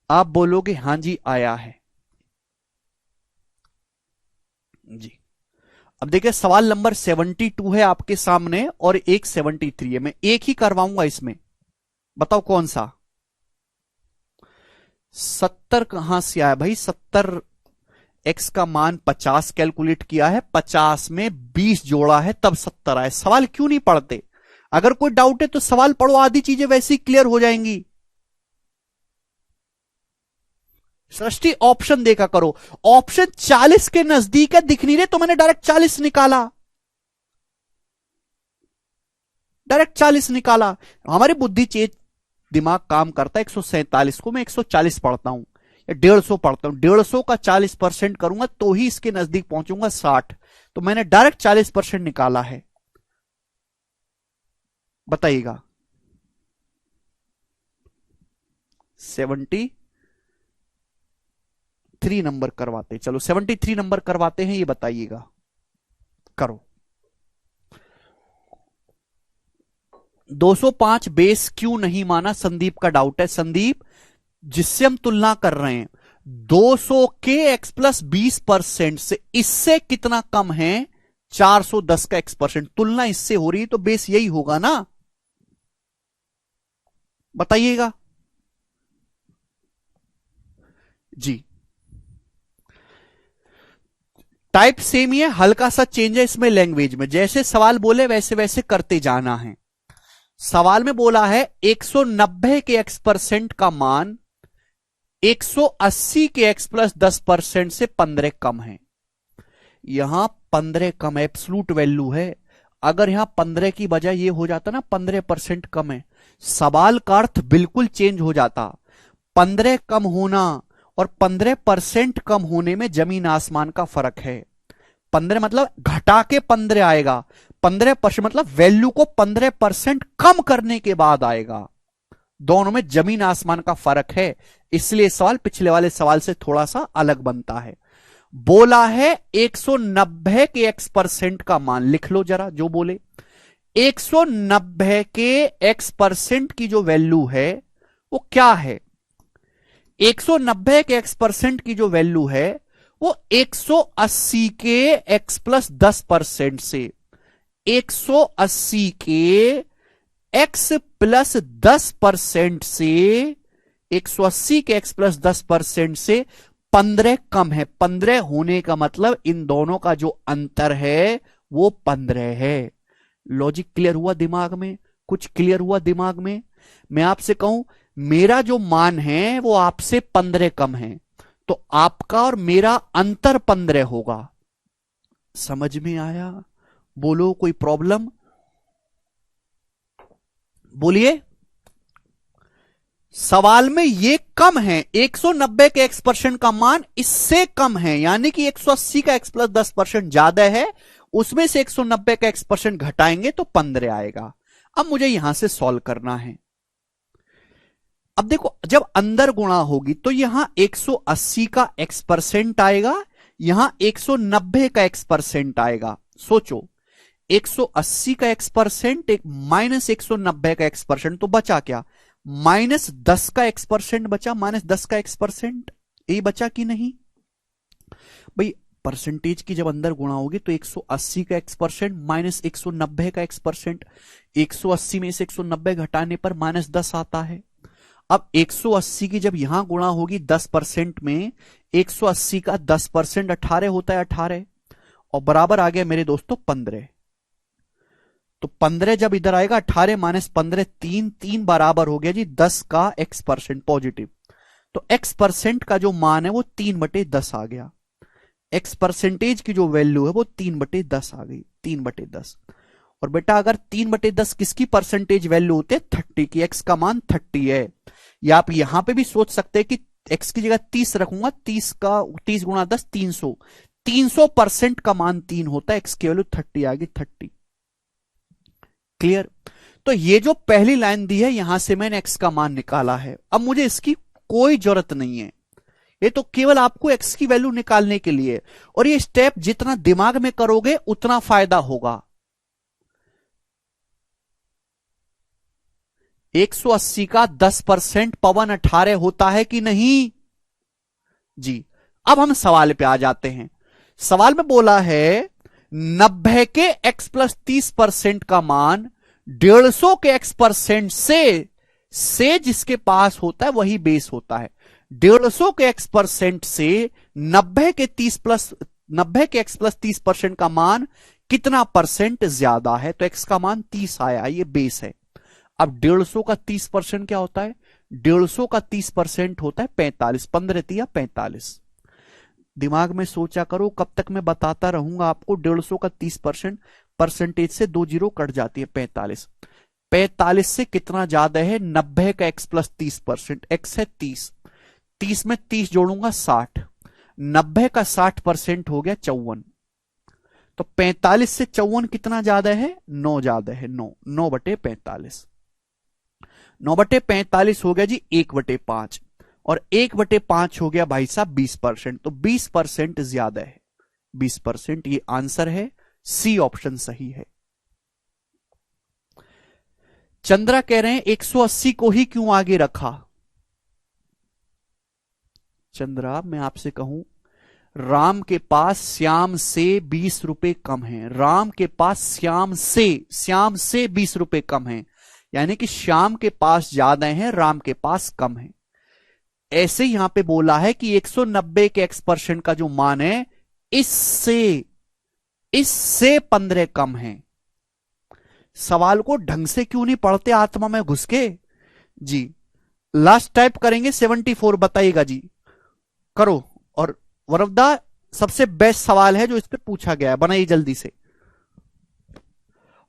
आप बोलोगे हां जी आया है जी। अब देखिए सवाल नंबर 72 है आपके सामने और एक 73 है। मैं एक ही करवाऊंगा इसमें, बताओ कौन सा? 70 कहां से आया भाई? 70 एक्स का मान 50 कैलकुलेट किया है, 50 में 20 जोड़ा है तब 70 आए। सवाल क्यों नहीं पढ़ते? अगर कोई डाउट है तो सवाल पढ़ो, आधी चीजें वैसे ही क्लियर हो जाएंगी। सृष्टि ऑप्शन देखा करो, ऑप्शन 40 के नजदीक है, दिख नहीं रहे तो मैंने डायरेक्ट 40 निकाला, डायरेक्ट 40 निकाला। हमारी बुद्धि चेत दिमाग काम करता है। 147 को मैं 140 पढ़ता हूं या 150 पढ़ता हूं, 150 का 40% करूंगा तो ही इसके नजदीक पहुंचूंगा 60, तो मैंने डायरेक्ट 40% निकाला है। बताइएगा 73 नंबर करवाते, चलो 73 नंबर करवाते हैं, ये बताइएगा। करो। 205 बेस क्यों नहीं माना, संदीप का डाउट है। संदीप, जिससे हम तुलना कर रहे हैं 200 के एक्स प्लस 20% से, इससे कितना कम है? 410 का x%, तुलना इससे हो रही है तो बेस यही होगा ना, बताइएगा जी। टाइप सेम ही है, हल्का सा चेंज है इसमें लैंग्वेज में, जैसे सवाल बोले वैसे वैसे करते जाना है। सवाल में बोला है 190 के x% का मान 180 के x प्लस 10% से 15 कम है। यहां 15 कम है, एब्सलूट वैल्यू है। अगर यहां 15 की बजाय ये हो जाता ना 15% कम है, सवाल का अर्थ बिल्कुल चेंज हो जाता। 15 कम होना और 15% कम होने में जमीन आसमान का फर्क है। 15 मतलब घटा के 15 आएगा, 15% मतलब वैल्यू को 15% कम करने के बाद आएगा। दोनों में जमीन आसमान का फर्क है, इसलिए सवाल पिछले वाले सवाल से थोड़ा सा अलग बनता है। बोला है 190 के x% का मान, लिख लो जरा जो बोले। 190 के x% की जो वैल्यू है वो क्या है? 190 के x% की जो वैल्यू है वो 180 के x प्लस 10% से, 180 के x प्लस 10% से, 180 के x प्लस 10% से 15 कम है। 15 होने का मतलब इन दोनों का जो अंतर है वो 15 है। लॉजिक क्लियर हुआ दिमाग में? कुछ क्लियर हुआ दिमाग में? मैं आपसे कहूं मेरा जो मान है वो आपसे 15 कम है, तो आपका और मेरा अंतर 15 होगा। समझ में आया? बोलो, कोई प्रॉब्लम? बोलिए। सवाल में ये कम है, 190 के एक्स परसेंट का मान इससे कम है, यानी कि 180 का एक्स प्लस 10% ज्यादा है, उसमें से 190 का एक्स परसेंट घटाएंगे तो 15 आएगा। अब मुझे यहां से सॉल्व करना है। अब देखो, जब अंदर गुणा होगी तो यहां 180 का एक्स परसेंट आएगा, यहां 190 का एक्स परसेंट आएगा। सोचो, 180 का एक्स परसेंट एक माइनस 190 का एक्स परसेंट, तो बचा क्या? -10 का एक्स परसेंट बचा, -10 का एक्स परसेंट, ये बचा कि नहीं भाई? परसेंटेज की जब अंदर गुणा होगी तो 180 का एक्स परसेंट माइनस 190 का एक्स परसेंट, 180 में से 190 घटाने पर -10 आता है। अब 180 की जब यहां गुणा होगी 10% में, 180 का 10% 18 होता है, 18 और बराबर आ गया मेरे दोस्तों 15। तो 15 जब इधर आएगा, 18 माइनस 15, 3 बराबर हो गया जी 10 का एक्स परसेंट पॉजिटिव। तो एक्स परसेंट का जो मान है वो 3/10 आ गया। एक्स परसेंटेज की जो वैल्यू है वो 3/10 आ गई, 3/10। और बेटा अगर 3/10 किसकी परसेंटेज वैल्यू होती है? 30 की। एक्स का मान 30 है। या आप यहां पे भी सोच सकते हैं कि एक्स की जगह 30 रखूंगा, 30 गुणा 10 300, 300% का मान 3 होता है, एक्स की वैल्यू 30 आ गई, 30। क्लियर? तो ये जो पहली लाइन दी है यहां से मैंने एक्स का मान निकाला है। अब मुझे इसकी कोई जरूरत नहीं है, ये तो केवल आपको एक्स की वैल्यू निकालने के लिए। और ये स्टेप जितना दिमाग में करोगे उतना फायदा होगा। 180 का 10% पवन 18 होता है कि नहीं जी? अब हम सवाल पे आ जाते हैं। सवाल में बोला है 90 के एक्स प्लस 30% का मान 150 के एक्स परसेंट से जिसके पास होता है वही बेस होता है। 150 के एक्स परसेंट से 90 के 30% का मान कितना परसेंट ज्यादा है? तो एक्स का मान 30 आया, ये बेस है। अब 150 का 30% क्या होता है? 150 का 30% होता है 45, 15 तिया 45। दिमाग में सोचा करो, कब तक मैं बताता रहूंगा आपको? 150 का 30%, परसेंटेज से 2 जीरो कट जाती है, 45। 45 से कितना ज्यादा है? 90 का एक्स प्लस 30%, एक्स है 30, 30 में 30 जोड़ूंगा 60, 90 का 60% हो गया 54। तो 45 से 54 कितना ज्यादा है? 9 ज्यादा है, 9, 9/45। 9/45 हो गया जी 1/5, और 1/5 हो गया भाई साहब 20%, तो 20% ज्यादा है, 20%। ये आंसर है, सी ऑप्शन सही है। चंद्रा कह रहे हैं 180 को ही क्यों आगे रखा? चंद्रा, मैं आपसे कहूं, राम के पास श्याम से 20 रुपए कम है। राम के पास श्याम से 20 रुपए कम है, यानी कि श्याम के पास ज्यादा है, राम के पास कम है। ऐसे यहां पे बोला है कि 190 के एक्स परसेंट का जो मान है इससे इससे 15 कम है। सवाल को ढंग से क्यों नहीं पढ़ते आत्मा में घुस के जी? लास्ट टाइप करेंगे 74, बताइएगा जी, करो। और वरवदा, सबसे बेस्ट सवाल है जो इस पे पूछा गया है, बनाइए जल्दी से।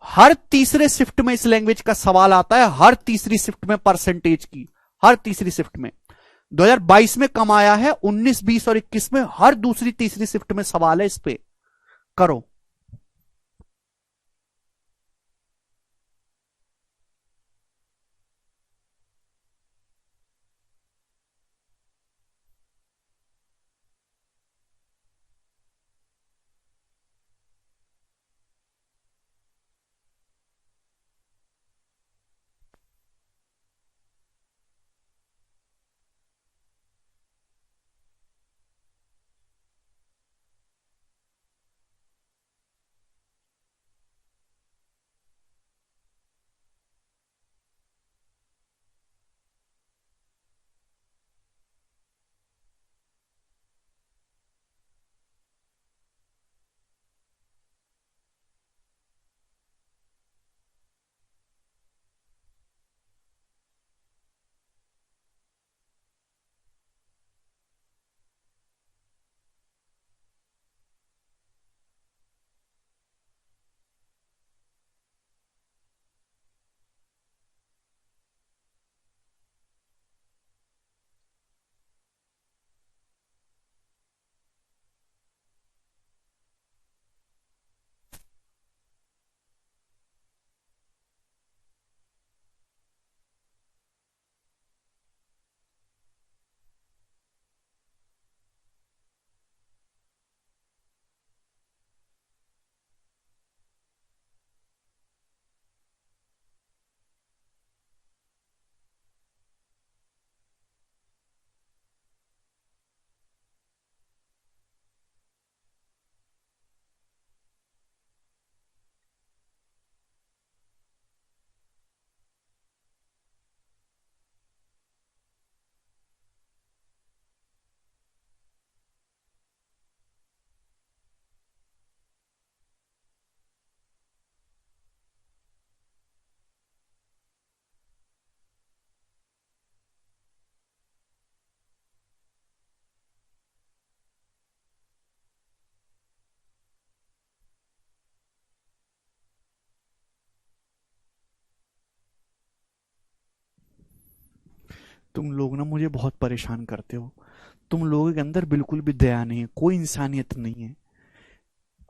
हर तीसरे शिफ्ट में इस लैंग्वेज का सवाल आता है, हर तीसरी शिफ्ट में परसेंटेज की, हर तीसरी शिफ्ट में। 2022 में कम आया है, 19, 20 और 21 में हर दूसरी तीसरी शिफ्ट में सवाल है इस पे। करो। तुम लोग ना मुझे बहुत परेशान करते हो। तुम लोगों के अंदर बिल्कुल भी दया नहीं है, कोई इंसानियत नहीं है।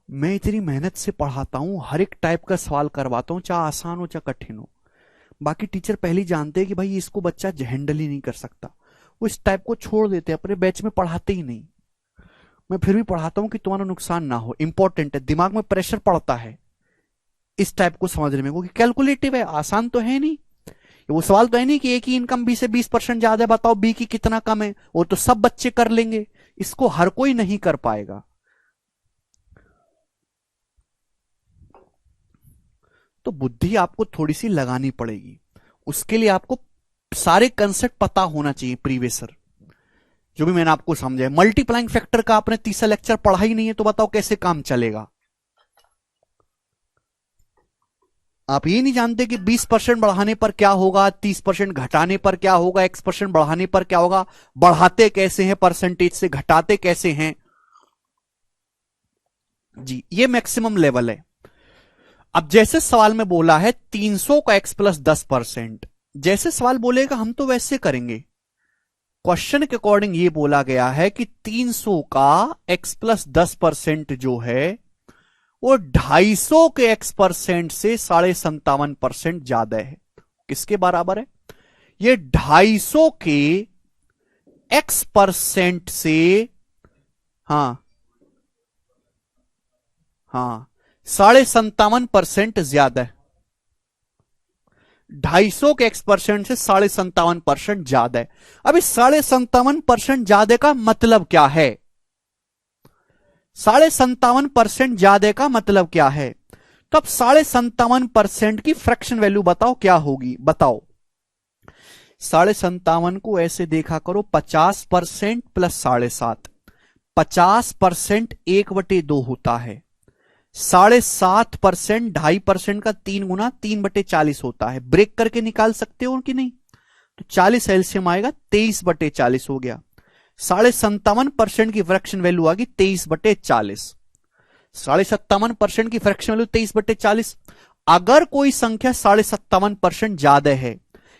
मैं इतनी मेहनत से पढ़ाता हूँ, हर एक टाइप का सवाल करवाता हूँ, चाहे आसान हो चाहे कठिन हो। बाकी टीचर पहले ही जानते हैं कि भाई इसको बच्चा हैंडल ही नहीं कर सकता, वो इस टाइप को छोड़ देते हैं, अपने बैच में पढ़ाते ही नहीं। मैं फिर भी पढ़ाता हूं कि तुम्हारा नुकसान ना हो, इंपॉर्टेंट है, दिमाग में प्रेशर पड़ता है इस टाइप को समझने में, क्योंकि कैलकुलेटिव है, आसान तो है नहीं। वो सवाल तो है नहीं कि ए की इनकम बी से 20% ज्यादा है, बताओ बी की कितना कम है, वो तो सब बच्चे कर लेंगे, इसको हर कोई नहीं कर पाएगा। तो बुद्धि आपको थोड़ी सी लगानी पड़ेगी, उसके लिए आपको सारे कंसेप्ट पता होना चाहिए प्रीवियसर, जो भी मैंने आपको समझाया। मल्टीप्लाइंग फैक्टर का आपने तीसरा लेक्चर पढ़ा ही नहीं है, तो बताओ कैसे काम चलेगा। आप ये नहीं जानते कि 20% बढ़ाने पर क्या होगा, 30% घटाने पर क्या होगा, X% बढ़ाने पर क्या होगा, बढ़ाते कैसे हैं परसेंटेज से, घटाते कैसे हैं जी, ये मैक्सिमम लेवल है। अब जैसे सवाल में बोला है 300 का x प्लस 10%, जैसे सवाल बोलेगा हम तो वैसे करेंगे। क्वेश्चन के अकॉर्डिंग ये बोला गया है कि 300 का x प्लस 10% जो है वो 250 के x% से 57.5% ज्यादा है। किसके बराबर है? ये 250 के x% से, हाँ हाँ, 57.5% ज्यादा है। 250 के x% से 57.5% ज्यादा है। अब इस 57.5% ज्यादा का मतलब क्या है? 57.5% ज्यादा का मतलब क्या है? तो अब 57.5% की फ्रैक्शन वैल्यू बताओ क्या होगी, बताओ। 57.5 को ऐसे देखा करो, 50% प्लस 7.5, 50% 1/2 होता है, 7.5% 2.5% का 3 गुना 3/40 होता है। ब्रेक करके निकाल सकते हो कि नहीं? तो 40 एलसीएम आएगा, 23/40 हो गया। 57.5% की फ्रैक्शन वैल्यू आ गई 23/40। 57.5% की फ्रैक्शन वैल्यू 23/40। अगर कोई संख्या 57.5% ज्यादा है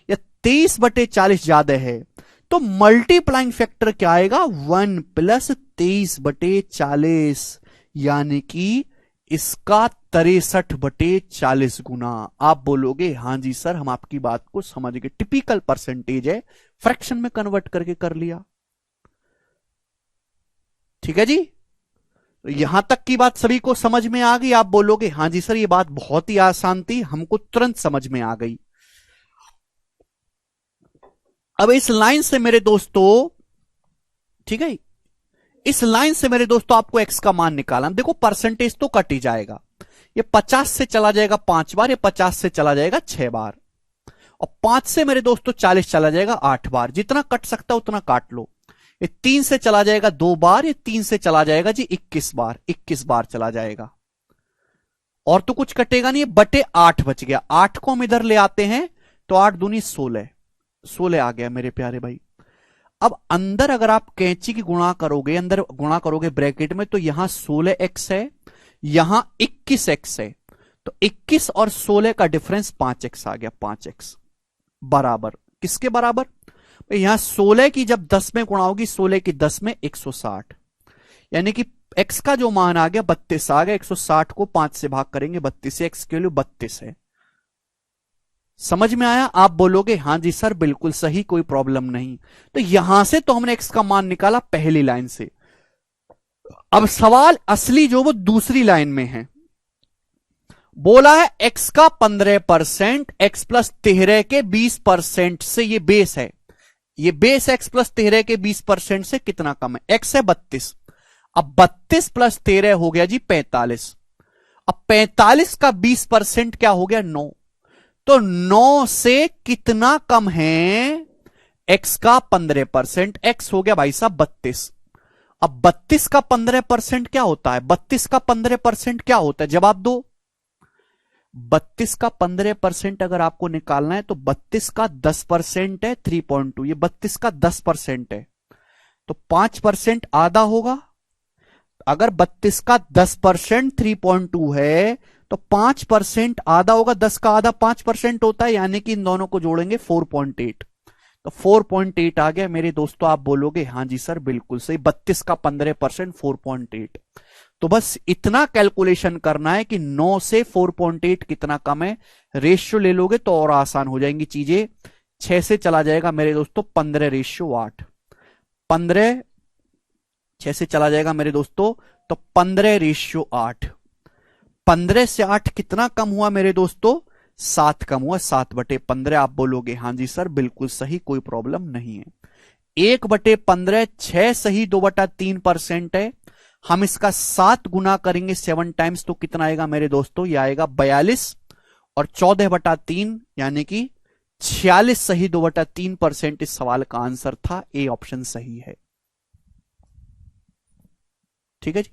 या 23/40 ज्यादा है, तो मल्टीप्लाइंग फैक्टर क्या आएगा? 1 प्लस 23/40, यानी कि इसका 63/40 गुना। आप बोलोगे हाँ जी सर, हम आपकी बात को समझ गए, टिपिकल परसेंटेज है, फ्रैक्शन में कन्वर्ट करके कर लिया। ठीक है जी, तो यहां तक की बात सभी को समझ में आ गई? आप बोलोगे हाँ जी सर, ये बात बहुत ही आसान थी, हमको तुरंत समझ में आ गई। अब इस लाइन से मेरे दोस्तों, ठीक है, इस लाइन से मेरे दोस्तों आपको एक्स का मान निकालना। देखो परसेंटेज तो कट ही जाएगा, ये 50 से चला जाएगा 5 बार, ये 50 से चला जाएगा 6 बार, और 5 से मेरे दोस्तों 40 चला जाएगा 8 बार। जितना कट सकता उतना काट लो। ये 3 से चला जाएगा 2 बार, ये 3 से चला जाएगा जी 21 बार, 21 बार चला जाएगा, और तो कुछ कटेगा नहीं। बटे 8 बच गया, 8 को हम इधर ले आते हैं तो 8 दूनी 16, 16 आ गया मेरे प्यारे भाई। अब अंदर अगर आप कैंची की गुणा करोगे, अंदर गुणा करोगे ब्रैकेट में, तो यहां 16x है, यहां 21x है, तो 21 और 16 का डिफरेंस 5x आ गया। 5x बराबर किसके बराबर? यहां 16 की जब 10 में गुणा होगी, 16 की 10 में 160, यानी कि x का जो मान आ गया 32 आ गया। 160 को 5 से भाग करेंगे 32 से, x के वैल्यू 32 है। समझ में आया? आप बोलोगे हाँ जी सर बिल्कुल सही, कोई प्रॉब्लम नहीं। तो यहां से तो हमने x का मान निकाला पहली लाइन से। अब सवाल असली जो वो दूसरी लाइन में है, बोला है x का 15%, x प्लस 13 के 20% से, ये बेस है, ये बेस x प्लस 13 के 20% से कितना कम है? x है 32, अब 32 प्लस 13 हो गया जी 45। अब 45 का 20% क्या हो गया? 9। तो 9 से कितना कम है? x का 15%, x हो गया भाई साहब 32। अब 32 का 15% क्या होता है? 32 का 15% क्या होता है? जवाब दो। 32 का 15% अगर आपको निकालना है तो 32 का 10% है 3.2, ये 32 का 10% है, तो 5% आधा होगा। अगर 32 का 10% 3.2 है तो 5% आधा होगा, 10 का आधा 5% होता है, यानी कि इन दोनों को जोड़ेंगे 4.8। तो 4.8 आ गया मेरे दोस्तों। आप बोलोगे हाँ जी सर बिल्कुल सही, 32 का 15% 4.8। तो बस इतना कैलकुलेशन करना है कि 9 से 4.8 कितना कम है, रेशियो ले लोगे तो और आसान हो जाएंगी चीजें। 6 से चला जाएगा मेरे दोस्तों 15:8, 15, 6 से चला जाएगा मेरे दोस्तों तो 15:8। 15 से 8 कितना कम हुआ मेरे दोस्तों, 7 कम हुआ, 7/15। आप बोलोगे हाँ जी सर बिल्कुल सही, कोई प्रॉब्लम नहीं है। 1/15, 6 सही, 2/3% है। हम इसका 7 गुना करेंगे 7 टाइम्स तो कितना आएगा मेरे दोस्तों, यह आएगा 42, और 14/3 यानी कि 46 सही, 2/3% इस सवाल का आंसर था। ए ऑप्शन सही है। ठीक है जी।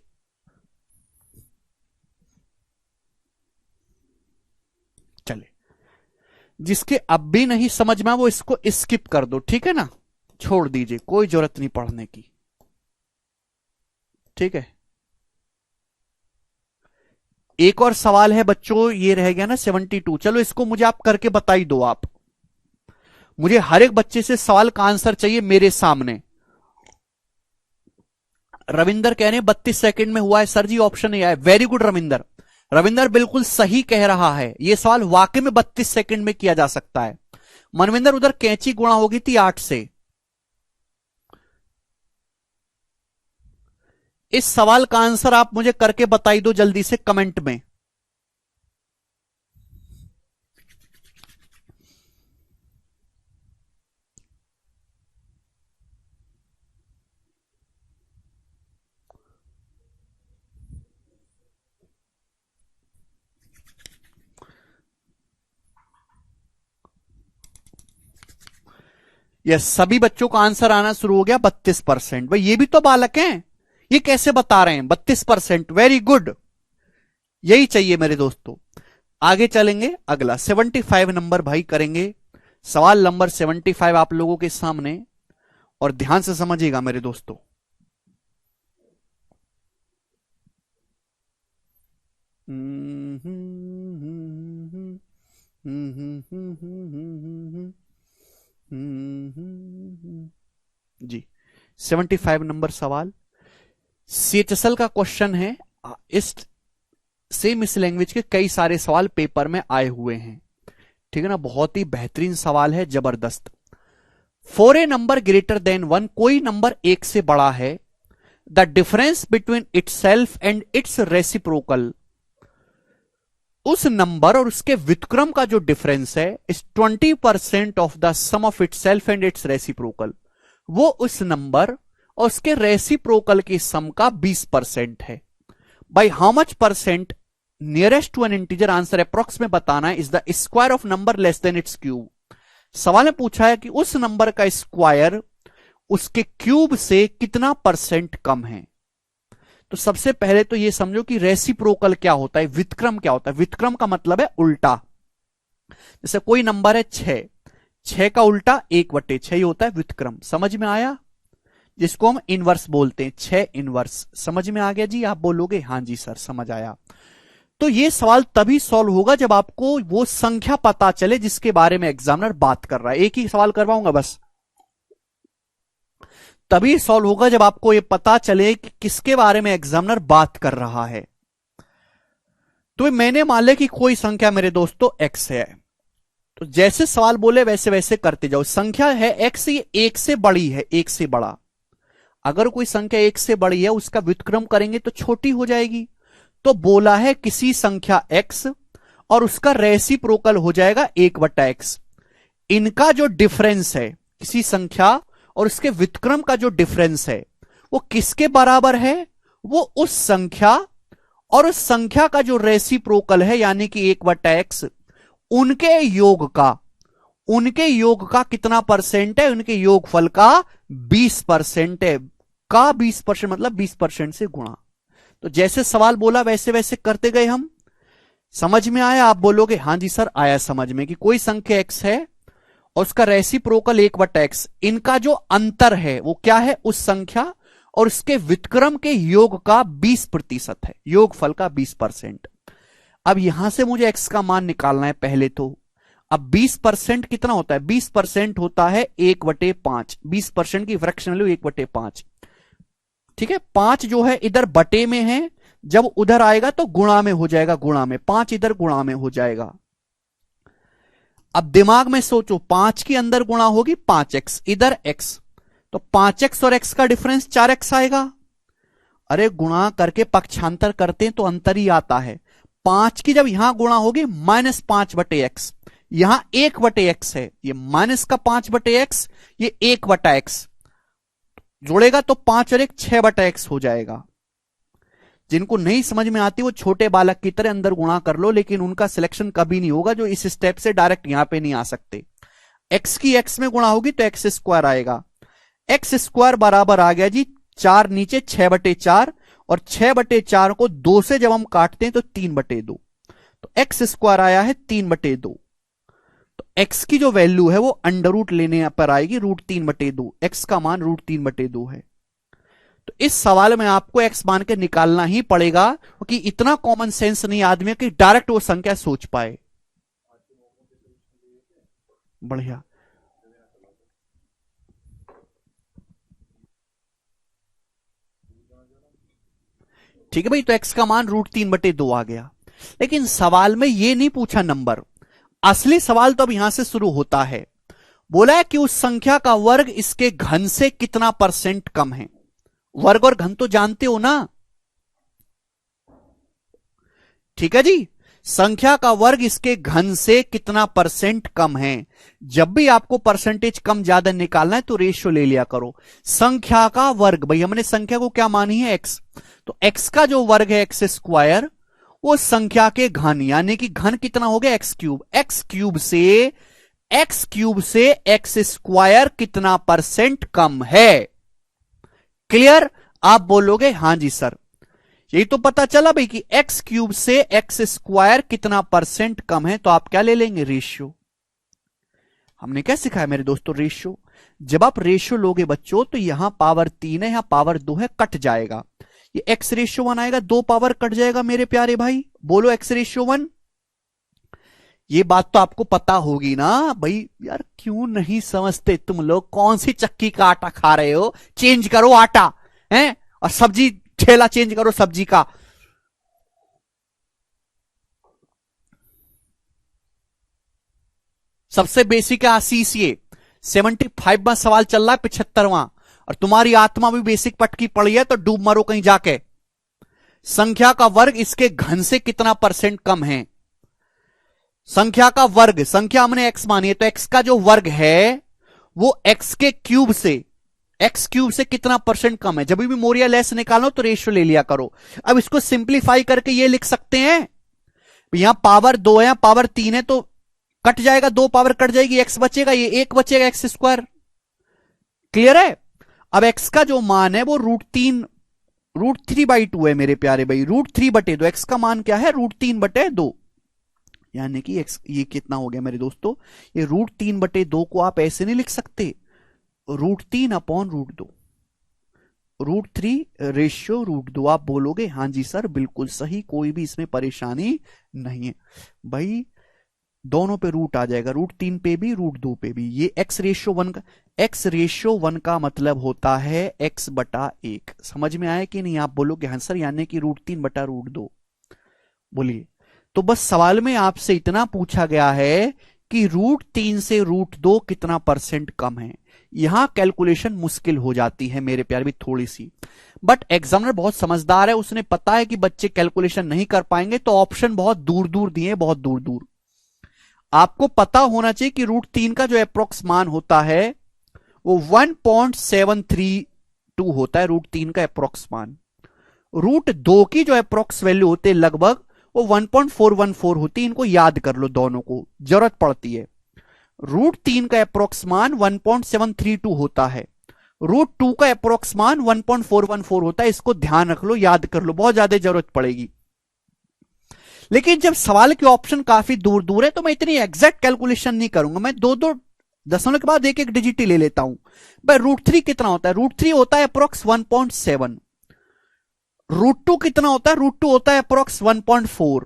चले, जिसके अब भी नहीं समझ में वो इसको स्किप कर दो, ठीक है ना, छोड़ दीजिए, कोई जरूरत नहीं पढ़ने की। ठीक है, एक और सवाल है बच्चों, ये रह गया ना 72। चलो इसको मुझे आप करके बताई दो। आप मुझे हर एक बच्चे से सवाल का आंसर चाहिए मेरे सामने। रविंदर कह रहे हैं 32 सेकंड में हुआ है सर जी, ऑप्शन ए है। वेरी गुड रविंदर, रविंदर बिल्कुल सही कह रहा है, यह सवाल वाकई में 32 सेकंड में किया जा सकता है। मनविंदर उधर कैंची गुणा होगी थी 8 से। इस सवाल का आंसर आप मुझे करके बताई दो जल्दी से कमेंट में। यस, सभी बच्चों का आंसर आना शुरू हो गया 32%। भाई ये भी तो बालक हैं, ये कैसे बता रहे हैं 32%। वेरी गुड, यही चाहिए मेरे दोस्तों। आगे चलेंगे, अगला 75 नंबर भाई करेंगे। सवाल नंबर 75 आप लोगों के सामने, और ध्यान से समझिएगा मेरे दोस्तों। जी 75 नंबर सवाल सीएचएसएल का क्वेश्चन है। इस सेम इस लैंग्वेज के कई सारे सवाल पेपर में आए हुए हैं, ठीक है ना, बहुत ही बेहतरीन सवाल है, जबरदस्त। For a number greater than 1, कोई नंबर एक से बड़ा है, the difference between itself and its reciprocal, उस नंबर और उसके व्युत्क्रम का जो डिफरेंस है is 20% of the sum of itself and its reciprocal, वो उस नंबर और उसके रेसिप्रोकल की सम का 20% है। By how much percent nearest to an integer, answer approx में बताना है, is the square of number less than its cube. सवाल में पूछा है कि उस नंबर का स्क्वायर उसके क्यूब से कितना परसेंट कम है। तो सबसे पहले तो ये समझो कि रेसिप्रोकल क्या होता है, व्युत्क्रम क्या होता है। व्युत्क्रम का मतलब है उल्टा। जैसे कोई नंबर है 6, 6 का उल्टा 1/6 ही होता है व्युत्क्रम। समझ में आया, जिसको हम इनवर्स बोलते हैं, 6 इनवर्स। समझ में आ गया जी, आप बोलोगे हाँ जी सर समझ आया। तो ये सवाल तभी सॉल्व होगा जब आपको वो संख्या पता चले जिसके बारे में एग्जामिनर बात कर रहा है। एक ही सवाल करवाऊंगा बस, तभी सॉल्व होगा जब आपको ये पता चले कि किसके बारे में एग्जामिनर बात कर रहा है। तो मैंने मान लिया कि कोई संख्या मेरे दोस्तों x है, तो जैसे सवाल बोले वैसे वैसे करते जाओ। संख्या है x, ये 1 से बड़ी है, 1 से बड़ा। अगर कोई संख्या 1 से बड़ी है उसका व्युत्क्रम करेंगे तो छोटी हो जाएगी। तो बोला है किसी संख्या x और उसका रेसिप्रोकल हो जाएगा 1/x। इनका जो डिफरेंस है, किसी संख्या और उसके व्युत्क्रम का जो डिफरेंस है वो किसके बराबर है, वो उस संख्या और उस संख्या का जो रेसिप्रोकल है यानी कि 1/x, उनके योग का कितना परसेंट है, उनके योगफल का 20% है। का 20% मतलब 20% से गुणा। तो जैसे सवाल बोला वैसे वैसे करते गए हम। समझ में आया, आप बोलोगे हाँ जी सर आया समझ में, कि कोई संख्या x है और उसका रेसिप्रोकल 1/x, इनका जो अंतर है वो क्या है, उस संख्या और उसके व्युत्क्रम के योग का 20% है, योगफल का 20%। अब यहां से मुझे x का मान निकालना है पहले तो। अब 20% कितना होता है? 20% होता है 1/5। 20% की फ्रैक्शन वैल्यू 1/5। ठीक है, 5 जो है इधर बटे में है, जब उधर आएगा तो गुणा में हो जाएगा, गुणा में 5 इधर गुणा में हो जाएगा। अब दिमाग में सोचो, 5 की अंदर गुणा होगी 5x, इधर x, तो 5x और x का डिफरेंस 4x आएगा। अरे गुणा करके पक्षांतर करते हैं तो अंतर ही आता है। 5 की जब यहां गुणा होगी -5/x, यहां 1/x है, ये माइनस का 5/x, ये 1/x जोड़ेगा तो 5 और 1 6/x हो जाएगा। जिनको नहीं समझ में आती वो छोटे बालक की तरह अंदर गुणा कर लो, लेकिन उनका सिलेक्शन कभी नहीं होगा जो इस स्टेप से डायरेक्ट यहां पे नहीं आ सकते। x की x में गुणा होगी तो x² आएगा। x² बराबर आ गया जी 4 नीचे 6/4, और 6/4 को 2 से जब हम काटते हैं तो 3/2, तो x² आया है 3/2। तो x की जो वैल्यू है वो अंडर रूट लेने पर आएगी √3/2। x का मान √3/2 है। तो इस सवाल में आपको x मान के निकालना ही पड़ेगा, क्योंकि इतना कॉमन सेंस नहीं आदमी कि डायरेक्ट वो संख्या सोच पाए। बढ़िया, ठीक है भाई, तो x का मान √3/2 आ गया। लेकिन सवाल में ये नहीं पूछा नंबर, असली सवाल तो अब यहां से शुरू होता है। बोला है कि उस संख्या का वर्ग इसके घन से कितना % कम है। वर्ग और घन तो जानते हो ना, ठीक है जी। संख्या का वर्ग इसके घन से कितना % कम है। जब भी आपको परसेंटेज कम ज्यादा निकालना है तो रेशियो ले लिया करो। संख्या का वर्ग, भाई हमने संख्या को क्या मानी है? x, तो x का जो वर्ग है x², वो संख्या के घन, यानी कि घन कितना हो गया? x³। x³ से x² कितना % कम है? क्लियर? आप बोलोगे हां जी सर। यही तो पता चला भाई कि x³ से x² कितना % कम है, तो आप क्या ले लेंगे? रेशियो। हमने क्या सिखाया मेरे दोस्तों? रेशियो। जब आप रेशियो लोगे बच्चों तो यहां पावर 3 है, यहां पावर 2 है, कट जाएगा, ये x⁻1 आएगा, 2 पावर कट जाएगा मेरे प्यारे भाई। बोलो x⁻1। ये बात तो आपको पता होगी ना भाई। यार क्यों नहीं समझते तुम लोग? कौन सी चक्की का आटा खा रहे हो? चेंज करो आटा है, और सब्जी ठेला चेंज करो सब्जी का। सबसे बेसिक है आशीष, ये 75वां सवाल चल रहा है, 75वां, और तुम्हारी आत्मा भी बेसिक पटकी पड़ी है तो डूब मरो कहीं जाके। संख्या का वर्ग इसके घन से कितना % कम है? संख्या का वर्ग, संख्या हमने x मानी है, तो x का जो वर्ग है वो x³ से कितना % कम है। जब भी मोरिया लेस निकालो तो रेशियो ले लिया करो। अब इसको सिंप्लीफाई करके ये लिख सकते हैं, यहां पावर 2 है, पावर 3 है, तो कट जाएगा, 2 पावर कट जाएगी, x बचेगा, ये 1 बचेगा x²। क्लियर है? अब x का जो मान है वो √3/2 है मेरे प्यारे भाई, √3/2। x का मान क्या है? √3/2, यानी कि x ये कितना हो गया मेरे दोस्तों? ये √3/2 को आप ऐसे नहीं लिख सकते, √3/√2, √3 रेशियो √2। आप बोलोगे हां जी सर बिल्कुल सही, कोई भी इसमें परेशानी नहीं है भाई। दोनों पे रूट आ जाएगा, √3 पे भी, √2 पे भी। ये x⁻1 का मतलब होता है x/1। समझ में आया कि नहीं? आप बोलोगे हाँ सर, यानी कि √3/√2। बोलिए। तो बस सवाल में आपसे इतना पूछा गया है कि √3 से √2 कितना % कम है। यहां कैलकुलेशन मुश्किल हो जाती है मेरे प्यारे भी थोड़ी सी, बट एग्जामिनर बहुत समझदार है, उसने पता है कि बच्चे कैलकुलेशन नहीं कर पाएंगे, तो ऑप्शन बहुत दूर दूर दिए, बहुत दूर दूर। आपको पता होना चाहिए कि √3 का जो अप्रोक्स मान होता है वो 1.732 होता है, √3 का अप्रोक्स मान। √2 की जो अप्रोक्स वैल्यू होते हैं लगभग वो 1.414 होती है। इनको याद कर लो, दोनों को जरूरत पड़ती है। √3 का अप्रोक्स मान 1.732 होता है, √2 का अप्रोक्स मान 1.414 होता है। इसको ध्यान रख लो, याद कर लो, बहुत ज्यादा जरूरत पड़ेगी। लेकिन जब सवाल के ऑप्शन काफी दूर दूर है तो मैं इतनी एग्जैक्ट कैलकुलेशन नहीं करूंगा, मैं 2-2 दशमलव के बाद 1-1 डिजिट ही ले लेता हूं। भाई √3 कितना होता है? √3 होता है अप्रोक्स 1.7। √2 कितना होता है? √2 होता है अप्रोक्स 1.4।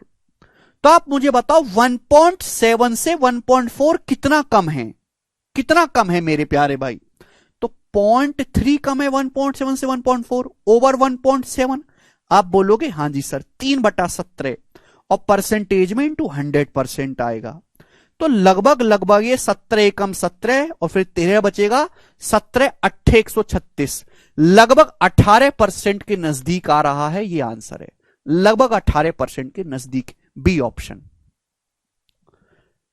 तो आप मुझे बताओ 1.7 से 1.4 कितना कम है, कितना कम है मेरे प्यारे भाई? तो 0.3 कम है 1.7 से 1.4 ओवर 1.7। आप बोलोगे हाँ जी सर 3/17 और परसेंटेज में इंटू 100% आएगा। तो लगभग लगभग ये 17 एकम 17 और फिर 13 बचेगा, 17 8 136, लगभग 18% के नजदीक आ रहा है। ये आंसर है लगभग 18% के नजदीक, बी ऑप्शन।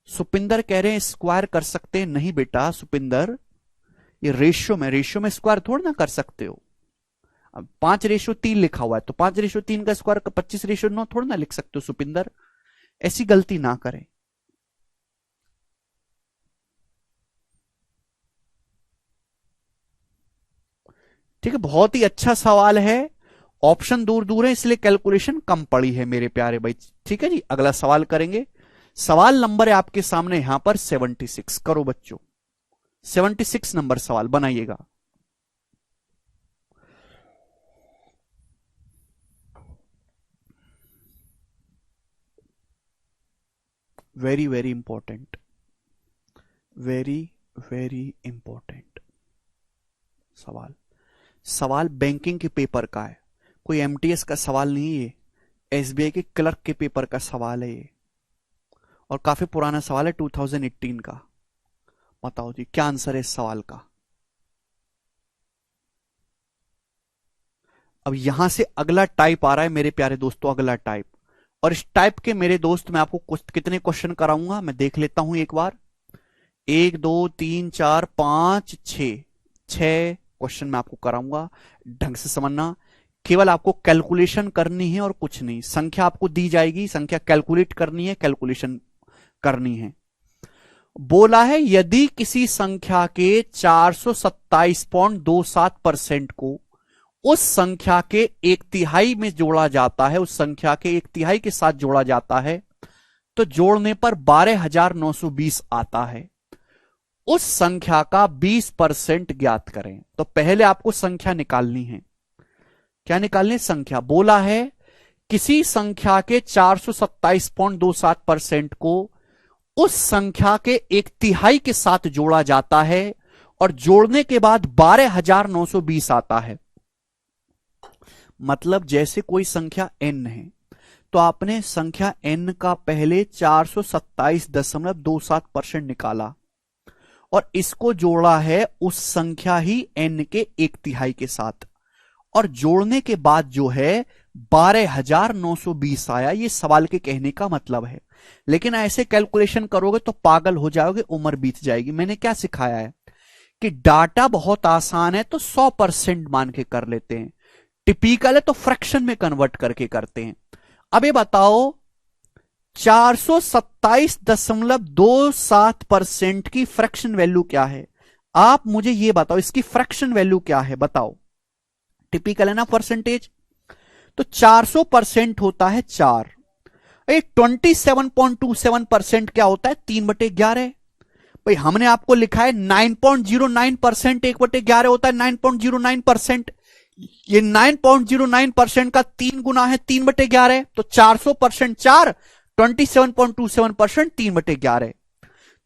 सुपिंदर कह रहे हैं स्क्वायर कर सकते हैं। नहीं बेटा सुपिंदर, ये रेशियो में स्क्वायर थोड़ा ना कर सकते हो। अब 5:3 लिखा हुआ है तो 5:3 का स्क्वायर 25:9 थोड़ा ना लिख सकते हो सुपिंदर, ऐसी गलती ना करें। ठीक है, बहुत ही अच्छा सवाल है। ऑप्शन दूर दूर है इसलिए कैलकुलेशन कम पड़ी है मेरे प्यारे भाई। ठीक है जी, अगला सवाल करेंगे। सवाल नंबर है आपके सामने यहां पर 76। करो बच्चों, 76 नंबर सवाल बनाइएगा। Very very important, very very important सवाल। सवाल बैंकिंग के पेपर का है, कोई एमटीएस का सवाल नहीं है, एसबीआई के क्लर्क के पेपर का सवाल है ये, और काफी पुराना सवाल है 2018 का। बताओ जी क्या आंसर है इस सवाल का? अब यहां से अगला टाइप आ रहा है मेरे प्यारे दोस्तों, अगला टाइप। और इस टाइप के मेरे दोस्त मैं आपको कितने क्वेश्चन कराऊंगा मैं देख लेता हूं एक बार। 1 2 3 4 5 6 क्वेश्चन मैं आपको कराऊंगा। ढंग से समझना, केवल आपको कैलकुलेशन करनी है और कुछ नहीं। संख्या आपको दी जाएगी, संख्या कैलकुलेट करनी है, कैलकुलेशन करनी है। बोला है यदि किसी संख्या के 427.27% को उस संख्या के 1/3 में जोड़ा जाता है, उस संख्या के 1/3 के साथ जोड़ा जाता है, तो जोड़ने पर 12,920 आता है। उस संख्या का 20% ज्ञात करें। तो पहले आपको संख्या निकालनी है। क्या निकालनी? संख्या। बोला है किसी संख्या के 427.27% को उस संख्या के 1/3 के साथ जोड़ा जाता है और जोड़ने के बाद 12,920 आता है। मतलब जैसे कोई संख्या n है तो आपने संख्या n का पहले 427.27% निकाला और इसको जोड़ा है उस संख्या ही n के 1/3 के साथ, और जोड़ने के बाद जो है 12,920 आया। ये सवाल के कहने का मतलब है। लेकिन ऐसे कैलकुलेशन करोगे तो पागल हो जाओगे, उम्र बीत जाएगी। मैंने क्या सिखाया है कि डाटा बहुत आसान है तो 100% मान के कर लेते हैं, टिपिकल है तो फ्रैक्शन में कन्वर्ट करके करते हैं। अब ये बताओ 427.27% की फ्रैक्शन वैल्यू क्या है? आप मुझे ये बताओ इसकी फ्रैक्शन वैल्यू क्या है, बताओ। टिपिकल है ना परसेंटेज, तो 400% होता है 4। 27.27% क्या होता है? 3/11। भाई हमने आपको लिखा है 9.09% 1/11 होता है 9.09%। ये 9.09% का 3 गुना है 3/11, तो 400% 4, 27.27% 3/11,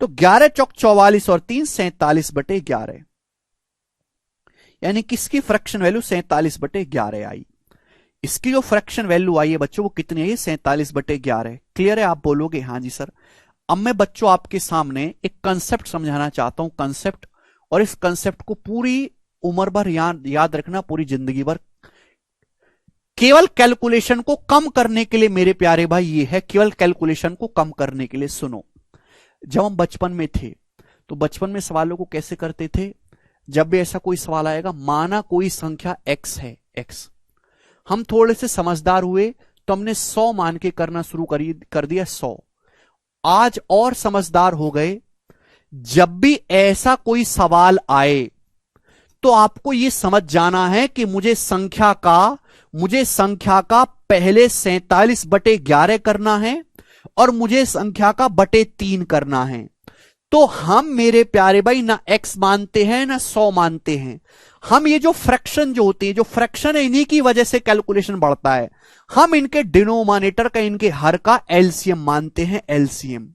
तो 11 चौक 44 और 3 47/11, यानी किसकी फ्रैक्शन वैल्यू 47/11 आई। इसकी जो फ्रैक्शन वैल्यू आई है बच्चों वो कितनी है? 47/11। क्लियर है? आप बोलोगे हाँ जी सर। अब मैं बच्चों आपके सामने एक कंसेप्ट समझाना चाहता हूं, कंसेप्ट, और इस कंसेप्ट को पूरी उम्र भर याद रखना, पूरी जिंदगी भर। केवल कैलकुलेशन को कम करने के लिए मेरे प्यारे भाई ये है, केवल कैलकुलेशन को कम करने के लिए। सुनो, जब हम बचपन में थे तो बचपन में सवालों को कैसे करते थे? जब भी ऐसा कोई सवाल आएगा, माना कोई संख्या x है, x, हम थोड़े से समझदार हुए तो हमने 100 मान के करना शुरू कर दिया 100। आज और समझदार हो गए, जब भी ऐसा कोई सवाल आए तो आपको यह समझ जाना है कि मुझे संख्या का पहले 47/11 करना है और मुझे संख्या का बटे 3 करना है। तो हम मेरे प्यारे भाई ना x मानते हैं ना 100 मानते हैं, हम ये जो फ्रैक्शन जो होती है, जो फ्रैक्शन है, इन्हीं की वजह से कैलकुलेशन बढ़ता है। हम इनके डिनोमिनेटर का, इनके हर का एलसीएम मानते हैं, एलसीएम।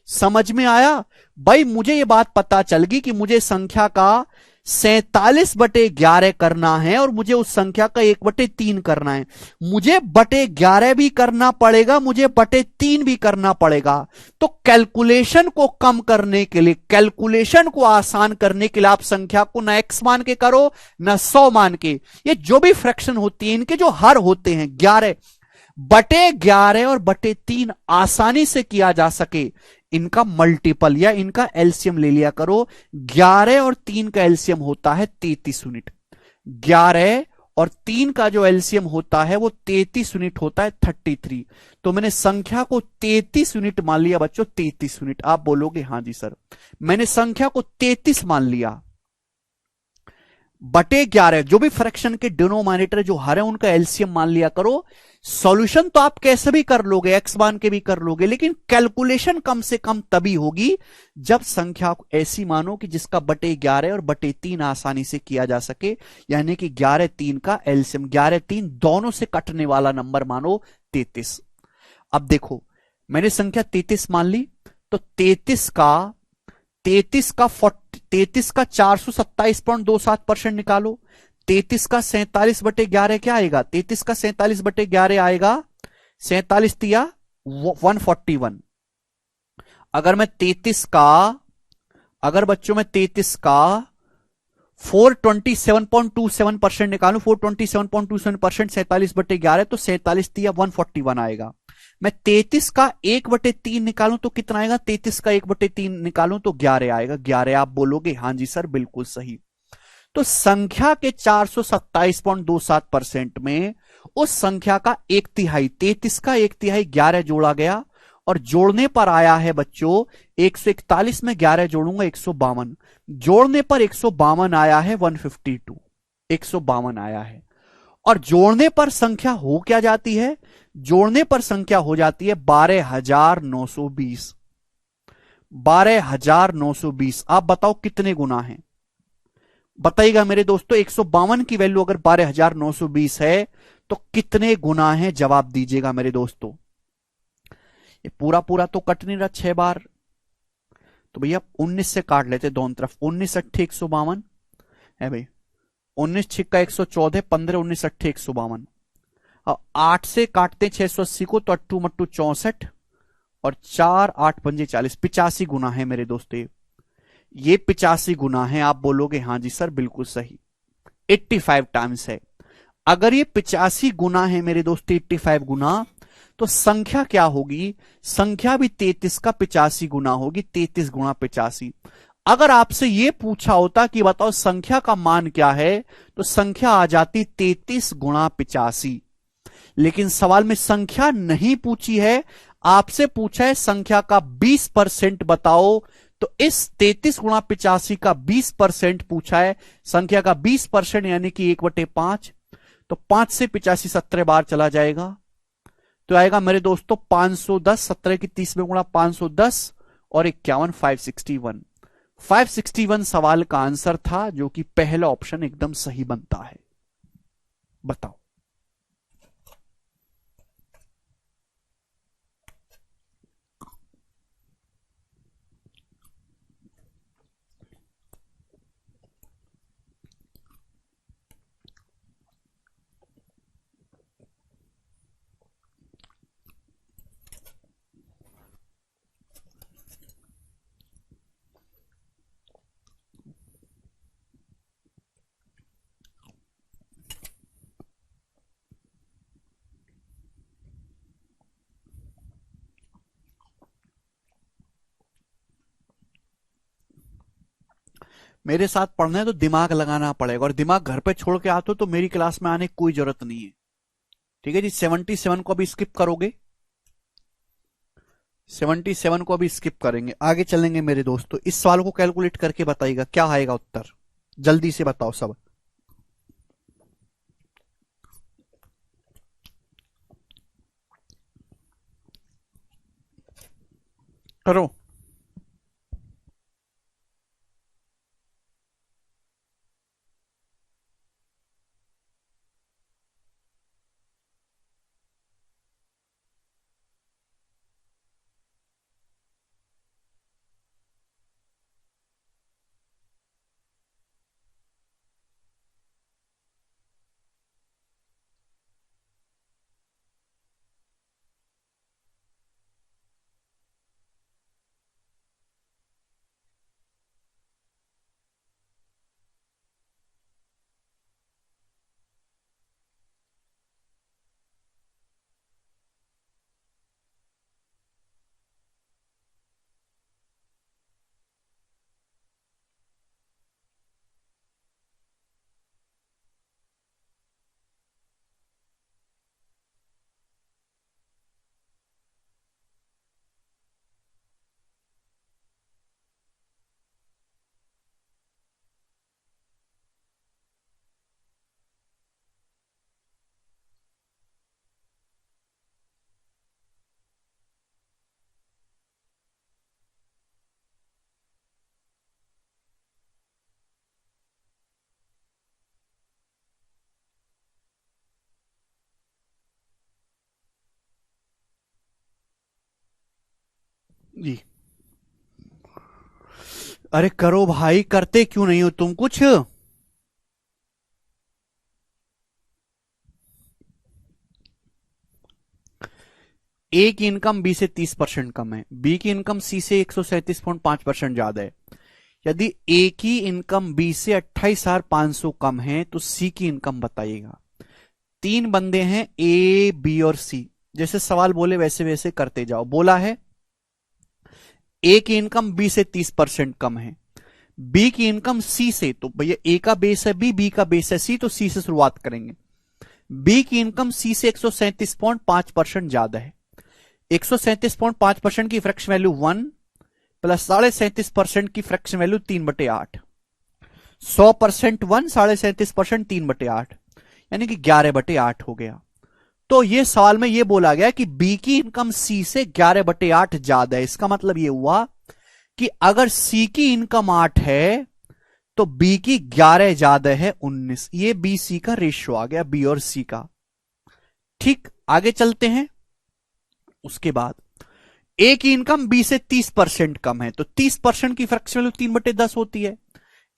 समझ में आया भाई? मुझे ये बात पता चल गई कि मुझे संख्या का 47/11 करना है और मुझे उस संख्या का 1/3 करना है। मुझे बटे 11 भी करना पड़ेगा, मुझे बटे 3 भी करना पड़ेगा। तो कैलकुलेशन को कम करने के लिए, कैलकुलेशन को आसान करने के लिए आप संख्या को ना x मान के करो ना 100 मान के। ये जो भी फ्रैक्शन होती है, इनके जो हर होते हैं 11, बटे 11 और बटे 3 आसानी से किया जा सके, इनका मल्टीपल या इनका एलसीएम ले लिया करो। 11 और 3 का एलसीएम होता है 33 यूनिट। 11 और 3 का जो एलसीएम होता है वो 33 यूनिट होता है, 33। तो मैंने संख्या को 33 यूनिट मान लिया बच्चों, 33 यूनिट। आप बोलोगे हां जी सर, मैंने संख्या को 33 मान लिया, बटे 11, जो भी फ्रैक्शन के डिनोमिनेटर जो हर है उनका एलसीएम मान लिया करो। सॉल्यूशन तो आप कैसे भी कर लोगे, एक्स मान के भी कर लोगे, लेकिन कैलकुलेशन कम से कम तभी होगी जब संख्या को ऐसी मानो कि जिसका बटे 11 और बटे 3 आसानी से किया जा सके। यानी कि 11-3 का एलसीएम, 11-3 दोनों से कटने वाला नंबर मानो 33। अब देखो, मैंने संख्या 33 मान ली, तो 33 का 427.27% निकालो। 33 का 47/11 क्या आएगा? 33 का 47/11 आएगा 47 तिया 141। अगर मैं 33 का, अगर बच्चों में 33 का 427.27% निकालू, 427.27% 47/11, तो 47 तिया 141 आएगा। मैं 33 का 1/3 निकालूं तो कितना आएगा? 33 का 1/3 निकालूं तो 11 आएगा। 11 आप बोलोगे हां जी सर बिल्कुल सही। तो संख्या के 427.27% में उस संख्या का 1/3, 33 का 1/3 11 जोड़ा गया, और जोड़ने पर आया है बच्चों 141 में 11 जोड़ूंगा 152, जोड़ने पर 152 आया है 152, 152 आया है। और जोड़ने पर संख्या हो क्या जाती है? जोड़ने पर संख्या हो जाती है 12,920। 12,920। आप बताओ कितने गुना है? बताइएगा मेरे दोस्तों, 152 की वैल्यू अगर 12,920 है तो कितने गुना है? जवाब दीजिएगा मेरे दोस्तों। ये पूरा पूरा तो कट नहीं रहा 6 बार, तो भैया 19 से काट लेते दोनों तरफ। 19 अट्ठे 152 है भाई, 19 छिक्का 114, 15 19 अट्ठे 152। अब 8 से काटते 680 को, तो अट्टू मट्टू 64, और 4 8 पंजे 40, 85 गुना है मेरे दोस्तों। ये 85 गुना है। आप बोलोगे हां जी सर बिल्कुल सही, 85 टाइम्स है। अगर ये 85 गुना है मेरे दोस्त, 85 गुना, तो संख्या क्या होगी? संख्या भी 33 का 85 गुना होगी, 33 गुणा 85। अगर आपसे यह पूछा होता कि बताओ संख्या का मान क्या है, तो संख्या आ जाती 33 गुणा 85। लेकिन सवाल में संख्या नहीं पूछी है, आपसे पूछा है संख्या का 20% बताओ। तो इस 33 गुणा 85 का 20% पूछा है, संख्या का 20% यानी कि 1/5। तो 5 से 85 17 बार चला जाएगा, तो आएगा मेरे दोस्तों 510। 17 की 30 में गुणा 510 और 51, 561। 561 सवाल का आंसर था, जो कि पहला ऑप्शन एकदम सही बनता है। बताओ। मेरे साथ पढ़ना है तो दिमाग लगाना पड़ेगा, और दिमाग घर पे छोड़ के आते हो तो मेरी क्लास में आने की कोई जरूरत नहीं है। ठीक है जी, 77 को अभी स्किप करोगे, 77 को अभी स्किप करेंगे, आगे चलेंगे मेरे दोस्तों। इस सवाल को कैलकुलेट करके बताइएगा क्या आएगा उत्तर, जल्दी से बताओ सब। करो। जी। अरे करो भाई, करते क्यों नहीं हो तुम कुछ? ए की इनकम बी से 30% कम है, बी की इनकम सी से 137.5% ज्यादा है। यदि ए की इनकम बी से 28,500 कम है तो सी की इनकम बताइएगा। तीन बंदे हैं, ए बी और सी। जैसे सवाल बोले वैसे वैसे करते जाओ। बोला है ए की इनकम बी से 30% कम है, बी की इनकम सी से, तो भैया ए का बेस है बी का बेस है सी, तो सी से शुरुआत करेंगे। बी की इनकम सी से 137.5% ज्यादा है। 137.5% की फ्रैक्शन वैल्यू 1 प्लस 37.5% की फ्रैक्शन वैल्यू 3/8। 100% 1, 37.5% 3/8, यानी कि 11/8 हो गया। तो ये सवाल में ये बोला गया कि बी की इनकम सी से 11/8 ज्यादा है। इसका मतलब ये हुआ कि अगर सी की इनकम 8 है तो बी की 11 ज्यादा है 19। ये बी सी का रेशियो आ गया, बी और सी का। ठीक, आगे चलते हैं। उसके बाद ए की इनकम बी से 30% कम है, तो 30% की फ्रैक्शन वैल्यू 3/10 होती है।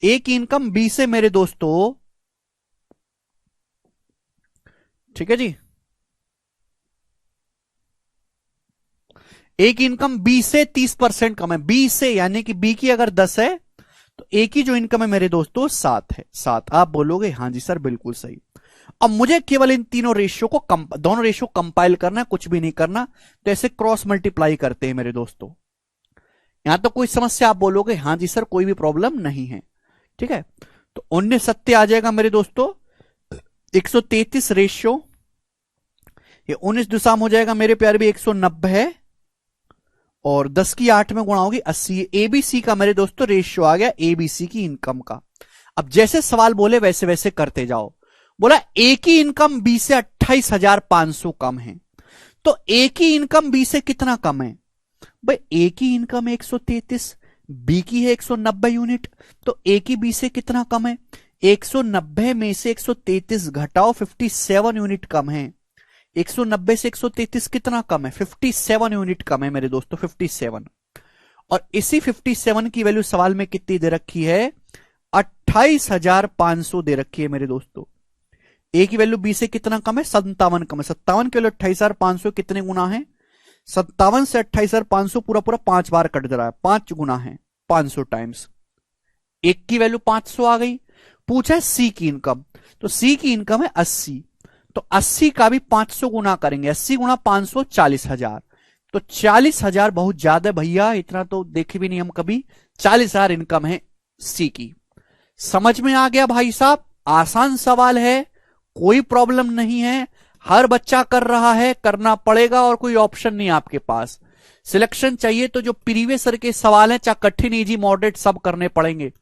ए की इनकम बी से मेरे दोस्तों, ठीक है जी, ए की इनकम बी से 30% कम है, बी से, यानी कि बी की अगर 10 है तो ए की जो इनकम है मेरे दोस्तों 7 है। 7 आप बोलोगे हाँ जी सर बिल्कुल सही। अब मुझे केवल इन तीनों रेशियो को दोनों रेशियो कंपाइल करना है, कुछ भी नहीं करना। तो ऐसे क्रॉस मल्टीप्लाई करते हैं मेरे दोस्तों। यहां तो कोई समस्या, आप बोलोगे हाँ जी सर कोई भी प्रॉब्लम नहीं है। ठीक है, तो 19 सत्य आ जाएगा मेरे दोस्तों 133 रेशियो, ये 19 दुसाम हो जाएगा मेरे प्यारे भी 190 है, और 10 की 8 में गुणा होगी 80। एबीसी का मेरे दोस्तों रेशियो आ गया एबीसी की इनकम का। अब जैसे सवाल बोले वैसे वैसे करते जाओ। बोला ए की इनकम बी से 28,500 कम है, तो ए की इनकम बी से कितना कम है? भाई ए की इनकम है 133, बी की है 190 यूनिट, तो ए की बी से कितना कम है? 190 में से 133 घटाओ 57 यूनिट कम है। 190 से 133 कितना कम है? 57 यूनिट कम है मेरे दोस्तों, 57। और इसी 57 की वैल्यू सवाल में कितनी दे रखी है? 28,500 दे रखी है मेरे दोस्तों। ए की वैल्यू बी से कितना कम है? 57 कम है। 57 के वैल्यू 28,500 कितने गुना है? 57 से 28,500 पूरा पूरा 5 बार कट रहा है, 5 गुना है 500 टाइम्स। एक की वैल्यू 500 आ गई। पूछा है सी की इनकम, तो सी की इनकम है 80, तो 80 का भी 500 गुना करेंगे, 80 गुना 500 40,000। तो 40,000 बहुत ज्यादा भैया, इतना तो देखे भी नहीं हम कभी। 40,000 इनकम है सी की। समझ में आ गया भाई साहब? आसान सवाल है, कोई प्रॉब्लम नहीं है, हर बच्चा कर रहा है, करना पड़ेगा, और कोई ऑप्शन नहीं आपके पास। सिलेक्शन चाहिए तो जो प्रीवियस ईयर के सवाल हैं, चाहे कठिन इजी मॉडरेट, सब करने पड़ेंगे।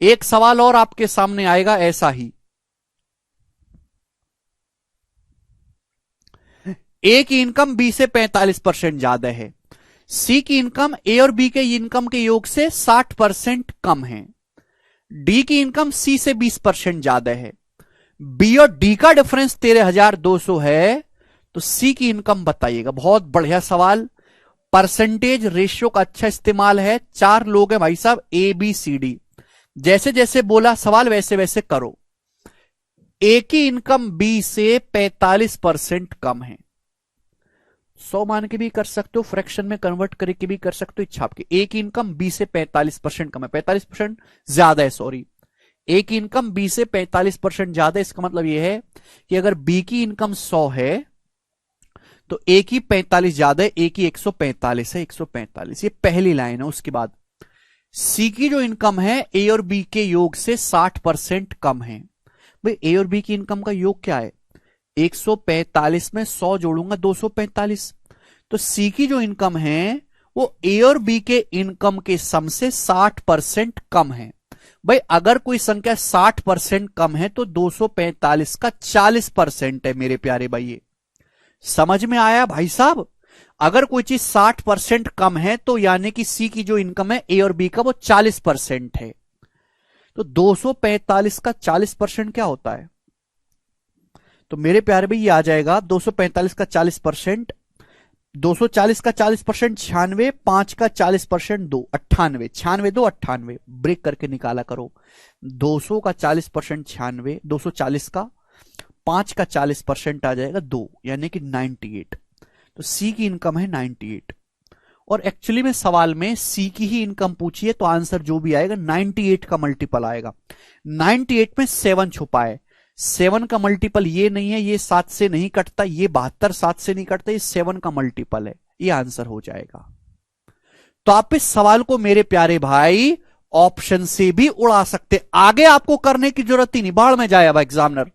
एक सवाल और आपके सामने आएगा ऐसा ही। ए की इनकम बी से 45% ज्यादा है, सी की इनकम ए और बी के इनकम के योग से 60% कम है, डी की इनकम सी से 20% ज्यादा है, बी और डी का डिफरेंस 13,200 है, तो सी की इनकम बताइएगा। बहुत बढ़िया सवाल, परसेंटेज रेशियो का अच्छा इस्तेमाल है। 4 लोग हैं भाई साहब, ए बी सी डी। जैसे जैसे बोला सवाल वैसे वैसे करो। ए की इनकम बी से 45% कम है, 100 मान के भी कर सकते हो, फ्रैक्शन में कन्वर्ट करके भी कर सकते हो, इच्छा आपकी। ए की इनकम बी से 45% कम है, 45% ज्यादा है, सॉरी। ए की इनकम बी से 45% ज्यादा है, इसका मतलब यह है कि अगर बी की इनकम 100 है तो ए की 45 ज्यादा है, ए की 145 है, 145। ये पहली लाइन है। उसके बाद सी की जो इनकम है ए और बी के योग से 60% कम है। भाई ए और बी की इनकम का योग क्या है? 145 में 100 जोड़ूंगा 245। तो सी की जो इनकम है वो ए और बी के इनकम के सम से 60% कम है। भाई अगर कोई संख्या 60% कम है तो 245 का 40% है मेरे प्यारे भाई। समझ में आया भाई साहब? अगर कोई चीज 60% कम है तो यानी कि सी की जो इनकम है ए और बी का वो 40% है। तो 245 का 40% क्या होता है? तो मेरे प्यारे भाई ये आ जाएगा 245 का 40%, 240 का 40% 96, 5 का 40% 2, 98, 96 2 98, ब्रेक करके निकाला करो। 200 का 40% 96, 240 का 5 का 40% आ जाएगा 2, यानी कि 98। तो सी की इनकम है 98। और एक्चुअली में सवाल में सी की ही इनकम पूछी है, तो आंसर जो भी आएगा 98 का मल्टीपल आएगा। 98 में 7 छुपा है, 7 का मल्टीपल ये नहीं है, ये 7 से नहीं कटता, ये 72 7 से नहीं कटता, ये 7 का मल्टीपल है, ये आंसर हो जाएगा। तो आप इस सवाल को मेरे प्यारे भाई ऑप्शन से भी उड़ा सकते, आगे आपको करने की जरूरत ही नहीं, बाहर में जाए अब एग्जामिनर।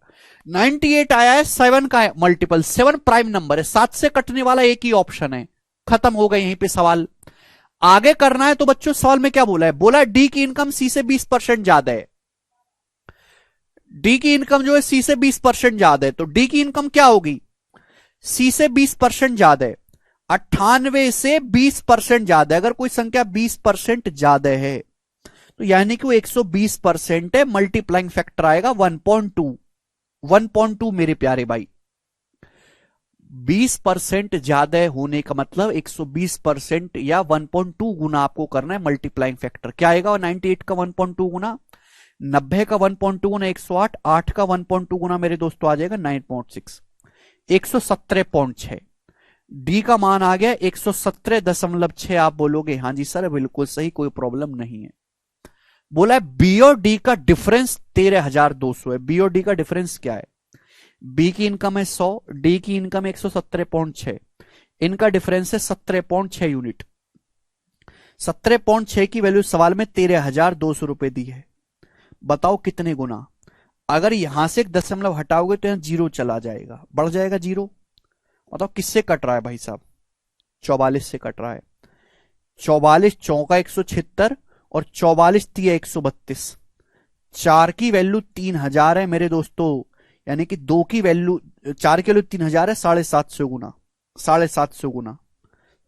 98 आया है, 7 का मल्टीपल, 7 प्राइम नंबर है, 7 से कटने वाला एक ही ऑप्शन है, खत्म हो गया यहीं पे सवाल। आगे करना है तो बच्चों सवाल में क्या बोला है, बोला डी की इनकम सी से 20% ज्यादा है। डी की इनकम जो है सी से 20% ज्यादा है, तो डी की इनकम क्या होगी, सी से 20% ज्यादा है। 98 से 20% ज्यादा है, अगर कोई संख्या 20% ज्यादा है तो यानी कि वो 120% है, मल्टीप्लाइंग फैक्टर आएगा 1.2। 1.2 मेरे प्यारे भाई, 20% ज्यादा होने का मतलब 120% या 1.2 गुना आपको करना है मल्टीप्लाइंग फैक्टर। क्या आएगा 98 का 1.2 गुना, 90 का 1.2 गुना 108, 8 का 1.2 गुना मेरे दोस्तों आ जाएगा 9.6, 117.6। डी का मान आ गया 117.6। आप बोलोगे हाँ जी सर बिल्कुल सही, कोई प्रॉब्लम नहीं है। बोला है बी और डी का डिफरेंस 13,200 है। बी और डी का डिफरेंस क्या है, बी की इनकम है 100, डी की इनकम 117.6, इनका डिफरेंस है 17.6 यूनिट। 17.6 की वैल्यू सवाल में 13,200 रुपए दी है, बताओ कितने गुना। अगर यहां से एक दशमलव हटाओगे तो यहां जीरो चला जाएगा, बढ़ जाएगा जीरो। बताओ किससे कट रहा है भाई साहब, 44 से कट रहा है। 44 चौका 176 और 44 तिया 132, 4 की वैल्यू 3,000 है मेरे दोस्तों, यानी कि 2 की वैल्यू 4 की वैल्यू 3,000 है, 750 गुना, 750 गुना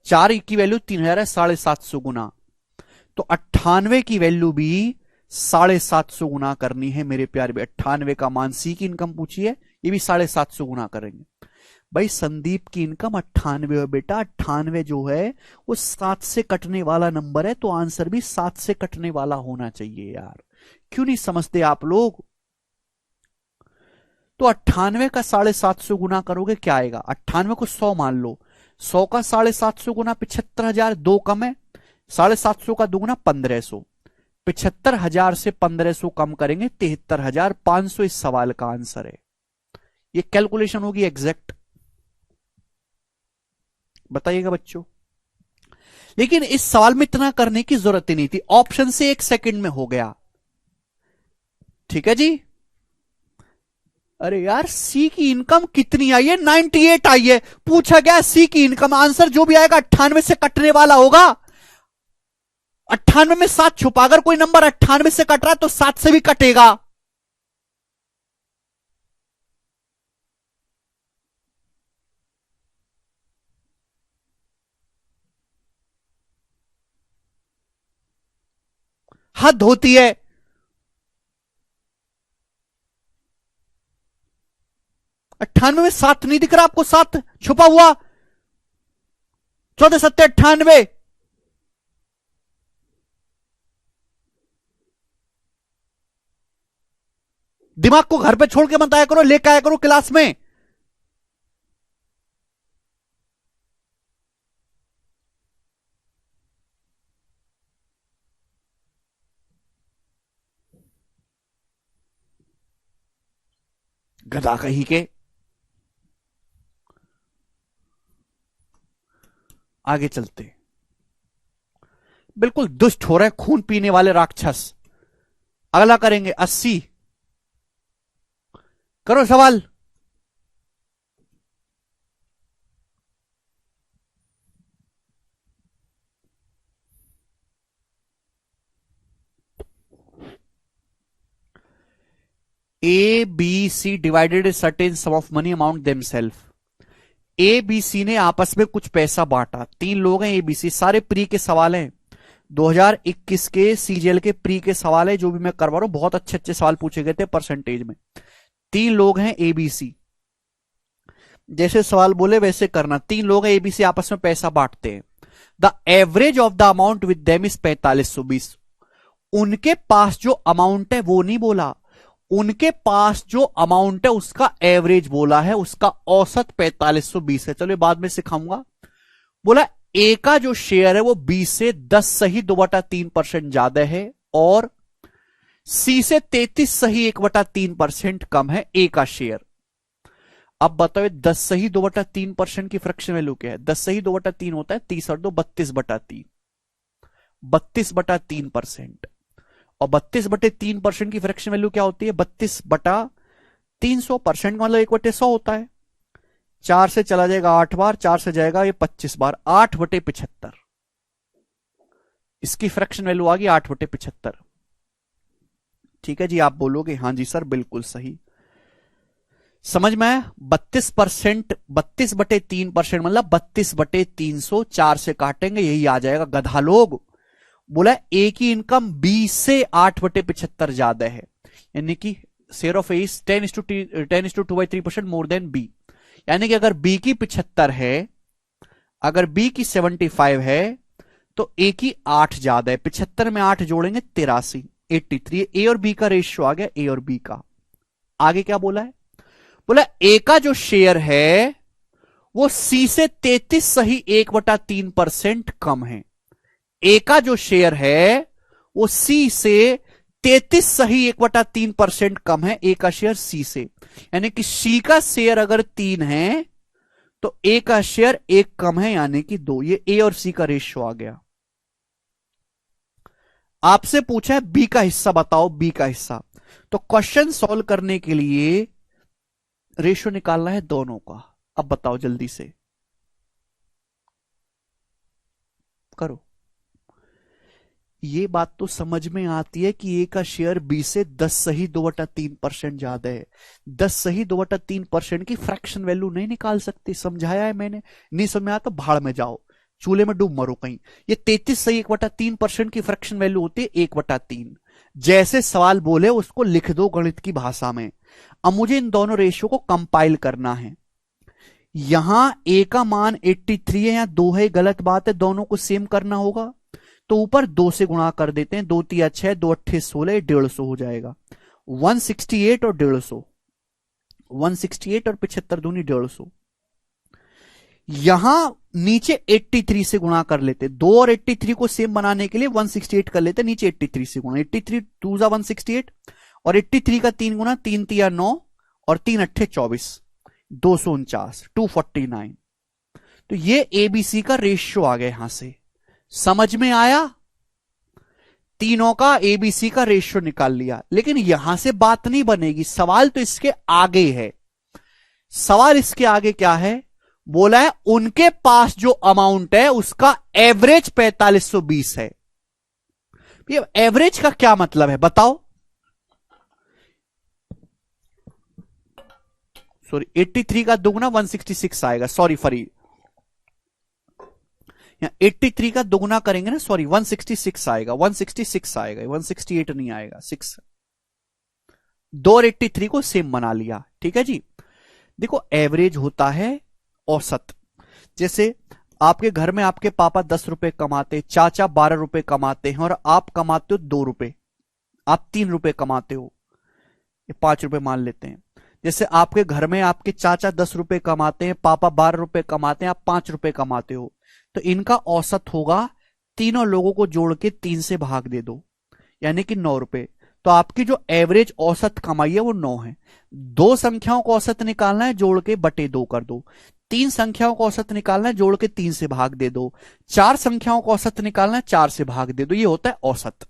4 की वैल्यू 3,000 है, 750 गुना। तो 98 की वैल्यू भी 750 गुना करनी है मेरे प्यारे भाई। 98 का मान, सी की इनकम पूछी है, ये भी 750 गुना करेंगे। भाई संदीप की इनकम 98 है बेटा, 98 जो है वो 7 से कटने वाला नंबर है, तो आंसर भी 7 से कटने वाला होना चाहिए यार, क्यों नहीं समझते आप लोग। तो 98 का 750 गुना करोगे क्या आएगा, 98 को 100 मान लो, 100 का 750 गुना 75,000, 2 कम है, 750 का दुगुना 1,500, 75,000 से 1,500 कम करेंगे 73,500 इस सवाल का आंसर है। ये कैलकुलेशन होगी एग्जैक्ट, बताइएगा बच्चों। लेकिन इस सवाल में इतना करने की जरूरत ही नहीं थी, ऑप्शन से 1 सेकंड में हो गया, ठीक है जी। अरे यार सी की इनकम कितनी आई है, 98 आई है, पूछा गया सी की इनकम, आंसर जो भी आएगा 98 से कटने वाला होगा। 98 में 7 छुपा, अगर कोई नंबर 98 से कट रहा है तो 7 से भी कटेगा। हद होती है। अट्ठानवे में 7 नहीं दिख रहा आपको, 7 छुपा हुआ, 14 7 98। दिमाग को घर पे छोड़ के मत आया करो, लेकर आया करो क्लास में। गधा कहीं के। आगे चलते, बिल्कुल दुष्ट हो रहे खून पीने वाले राक्षस। अगला करेंगे 80, करो सवाल। A B C divided a certain sum of money amount themselves. A B C ने आपस में कुछ पैसा बांटा, 3 लोग हैं ए बी सी, सारे प्री के सवाल हैं, 2021 के सीजीएल के प्री के सवाल है, जो भी मैं करवा रहा हूं, बहुत अच्छे अच्छे सवाल पूछे गए थे परसेंटेज में। 3 लोग हैं ए बी सी, जैसे सवाल बोले वैसे करना। 3 लोग हैं एबीसी, आपस में पैसा बांटते हैं। The average of the amount with them is 4520। उनके पास जो अमाउंट है वो नहीं बोला, उनके पास जो अमाउंट है उसका एवरेज बोला है, उसका औसत 4520 है। चलो बाद में सिखाऊंगा। बोला ए का जो शेयर है वो बी से 10 सही 2/3% ज्यादा है और सी से 33 सही 1/3% कम है ए का शेयर। अब बताओ 10 सही 2/3% की फ्रैक्शन वैल्यू क्या है? 10 सही 2/3 होता है 30 और 2 32/3, 32/3%। और 32/3% की फ्रैक्शन वैल्यू क्या होती है? 32/300%, मतलब 1/100 होता है। 4 से चला जाएगा 8 बार, 4 से जाएगा ये 25 बार, 8/75। इसकी फ्रैक्शन वैल्यू आ गई 8/75। ठीक है जी, आप बोलोगे हाँ जी सर बिल्कुल सही। समझ में आया? 32%, 32/3% मतलब 32/300, 4 से काटेंगे यही आ जाएगा गधा लोग। बोला ए की इनकम बी से 8/75 ज्यादा है, यानी कि share of A is 10:2/3% more than B. यानी कि अगर बी की 75 है, अगर बी की 75 है तो ए की 8 ज्यादा है। 75 में 8 जोड़ेंगे 83, 83। ए और बी का रेशियो आ गया, ए और बी का। आगे क्या बोला है? बोला ए का जो शेयर है वो सी से 33 सही 1/3% कम है। ए का जो शेयर है वो सी से 33 सही 1/3% कम है, ए का शेयर सी से। यानी कि सी का शेयर अगर 3 है तो ए का शेयर 1 कम है, यानी कि 2। ये ए और सी का रेशियो आ गया। आपसे पूछा है बी का हिस्सा बताओ, बी का हिस्सा। तो क्वेश्चन सॉल्व करने के लिए रेशियो निकालना है दोनों का। अब बताओ जल्दी से करो। ये बात तो समझ में आती है कि ए का शेयर बी से 10 सही 2/3% ज्यादा है। 10 सही 2/3% की फ्रैक्शन वैल्यू नहीं निकाल सकते, समझाया है मैंने। नहीं समझ आया तो भाड़ में जाओ, चूल्हे में डूब मरो कहीं। ये 33 सही 1/3% की फ्रैक्शन वैल्यू होती है 1/3। जैसे सवाल बोले उसको लिख दो गणित की भाषा में। अब मुझे इन दोनों रेशियो को कंपाइल करना है। यहां ए का मान 83 है, यहां 2 है, गलत बात है, दोनों को सेम करना होगा। तो ऊपर 2 से गुणा कर देते हैं, 2 3 6, 2 8 16, 150 हो जाएगा। 168 और 150, 168 और 75 दूनी 150। यहां नीचे 83 से गुणा कर लेते, 2 और 83 को सेम बनाने के लिए 168 कर लेते, नीचे 83 से गुणा। 83 2 जा 168 और 83 का 3 गुणा, 3 3 9 और 3 8 24, 249, 249। तो ये एबीसी का रेशियो आ गया यहां से। समझ में आया? तीनों का एबीसी का रेशियो निकाल लिया। लेकिन यहां से बात नहीं बनेगी, सवाल तो इसके आगे है। सवाल इसके आगे क्या है? बोला है उनके पास जो अमाउंट है उसका एवरेज 4520 है। ये एवरेज का क्या मतलब है बताओ? सॉरी 83 का दुगुना 166 आएगा, सॉरी फरी 83 का दुगुना करेंगे ना, सॉरी 166 आएगा, 166 आएगा, 168 नहीं आएगा, 6। 2 और 83 को सेम बना लिया। ठीक है जी। देखो एवरेज होता है औसत। जैसे आपके घर में आपके पापा 10 रुपए कमाते, चाचा 12 रुपए कमाते हैं और आप कमाते हो 2 रुपए, आप 3 रुपए कमाते हो, ये 5 रुपए मान लेते हैं। जैसे आपके घर में आपके चाचा 10 रुपए कमाते हैं, पापा 12 रुपए कमाते हैं, आप 5 रुपए कमाते हो, तो इनका औसत होगा, तीनों लोगों को जोड़ के 3 से भाग दे दो, यानी कि 9 रुपए। तो आपकी जो एवरेज औसत कमाई है वो 9 है। 2 संख्याओं को औसत निकालना है, जोड़ के बटे 2 कर दो। 3 संख्याओं को औसत निकालना है, जोड़ के 3 से भाग दे दो। 4 संख्याओं को औसत निकालना है, 4 से भाग दे दो। ये होता है औसत।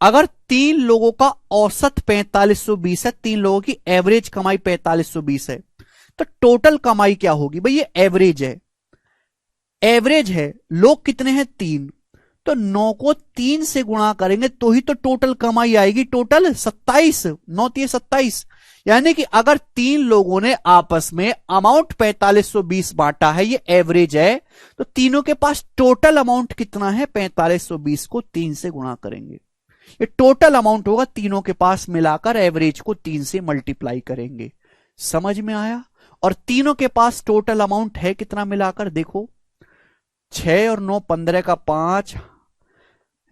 अगर 3 लोगों का औसत 4520 है, 3 लोगों की एवरेज कमाई 4520 है, तो टोटल कमाई क्या होगी भाई? ये एवरेज है, एवरेज है। लोग कितने हैं? 3। तो 9 को 3 से गुणा करेंगे तो ही तो टोटल कमाई आएगी। टोटल 27, 9 3 27। यानी कि अगर 3 लोगों ने आपस में अमाउंट 4520 बांटा है, ये एवरेज है, तो तीनों के पास टोटल अमाउंट कितना है? 4520 को 3 से गुणा करेंगे, ये टोटल अमाउंट होगा। तीनों के पास मिलाकर एवरेज को 3 से मल्टीप्लाई करेंगे। समझ में आया? और तीनों के पास टोटल अमाउंट है कितना मिलाकर, देखो 6 और 9 15 का 5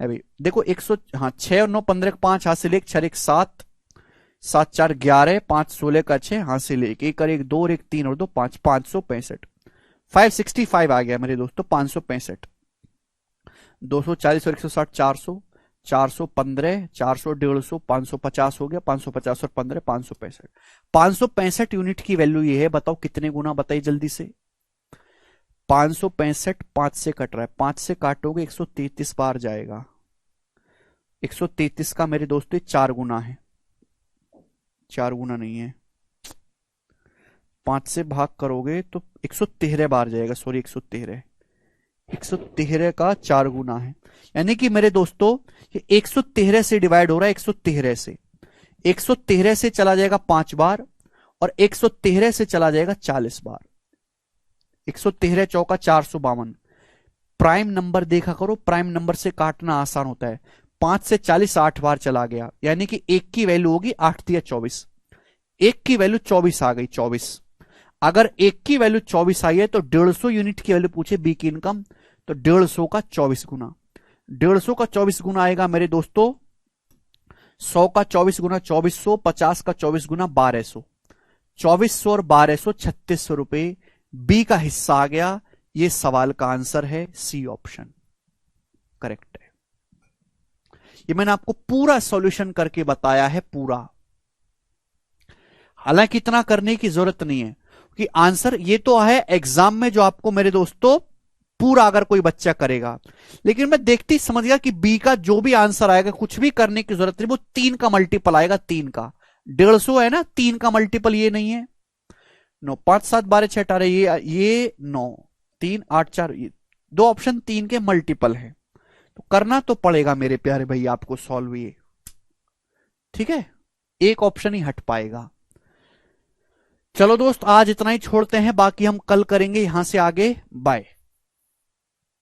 है भाई, देखो 100, हाँ 6 और 9 15 का 5 हासिल 1 6 1 7 7 4 11 5 16 का 6 हासिल 1 1 और 1 2 और 1 3 और 2 5 565 565 आ गया मेरे दोस्तों, 565 240 और 160 400 415 400 150 550 हो गया, 550 और 15 565 565 यूनिट की वैल्यू ये है। बताओ कितने गुना, बताइए जल्दी से। 565 5 से कट रहा है, 5 से काटोगे 133 बार जाएगा। 133 का मेरे दोस्तों 4 गुना है, 4 गुना नहीं है। 5 से भाग करोगे तो 113 बार जाएगा, सॉरी 113, 113 का 4 गुना है। यानी कि मेरे दोस्तों ये 113 से डिवाइड हो रहा है, 113 से, 113 से चला जाएगा 5 बार और 113 से चला जाएगा 40 बार। 113 चौका 452। प्राइम नंबर देखा करो, प्राइम नंबर से काटना आसान होता है। 5 से 40 8 बार चला गया, यानी कि 1 की वैल्यू होगी 8 दिया 24, 1 की वैल्यू 24 आ गई 24। अगर 1 की वैल्यू 24 आई है तो 150 यूनिट की वैल्यू पूछे बी की इनकम, तो 150 का 24 गुना, 150 का 24 गुना आएगा मेरे दोस्तों 100 का 24 गुना 2400, 50 का 24 गुना 1200, 2400 और 1200 3600 रुपए बी का हिस्सा आ गया। ये सवाल का आंसर है सी ऑप्शन करेक्ट है। ये मैंने आपको पूरा सॉल्यूशन करके बताया है पूरा, हालांकि इतना करने की जरूरत नहीं है कि आंसर ये तो है एग्जाम में जो आपको मेरे दोस्तों पूरा अगर कोई बच्चा करेगा, लेकिन मैं देखते ही समझ गया कि बी का जो भी आंसर आएगा कुछ भी करने की जरूरत नहीं, वो 3 का मल्टीपल आएगा, 3 का 150 है ना, 3 का मल्टीपल ये नहीं है। 9 5 7 12 6 18 ये 9 3 8 4, ये 2 ऑप्शन 3 के मल्टीपल है, तो करना तो पड़ेगा मेरे प्यारे भाई आपको सॉल्व ये, ठीक है, एक ऑप्शन ही हट पाएगा। चलो दोस्त आज इतना ही छोड़ते हैं, बाकी हम कल करेंगे यहां से आगे। बाय।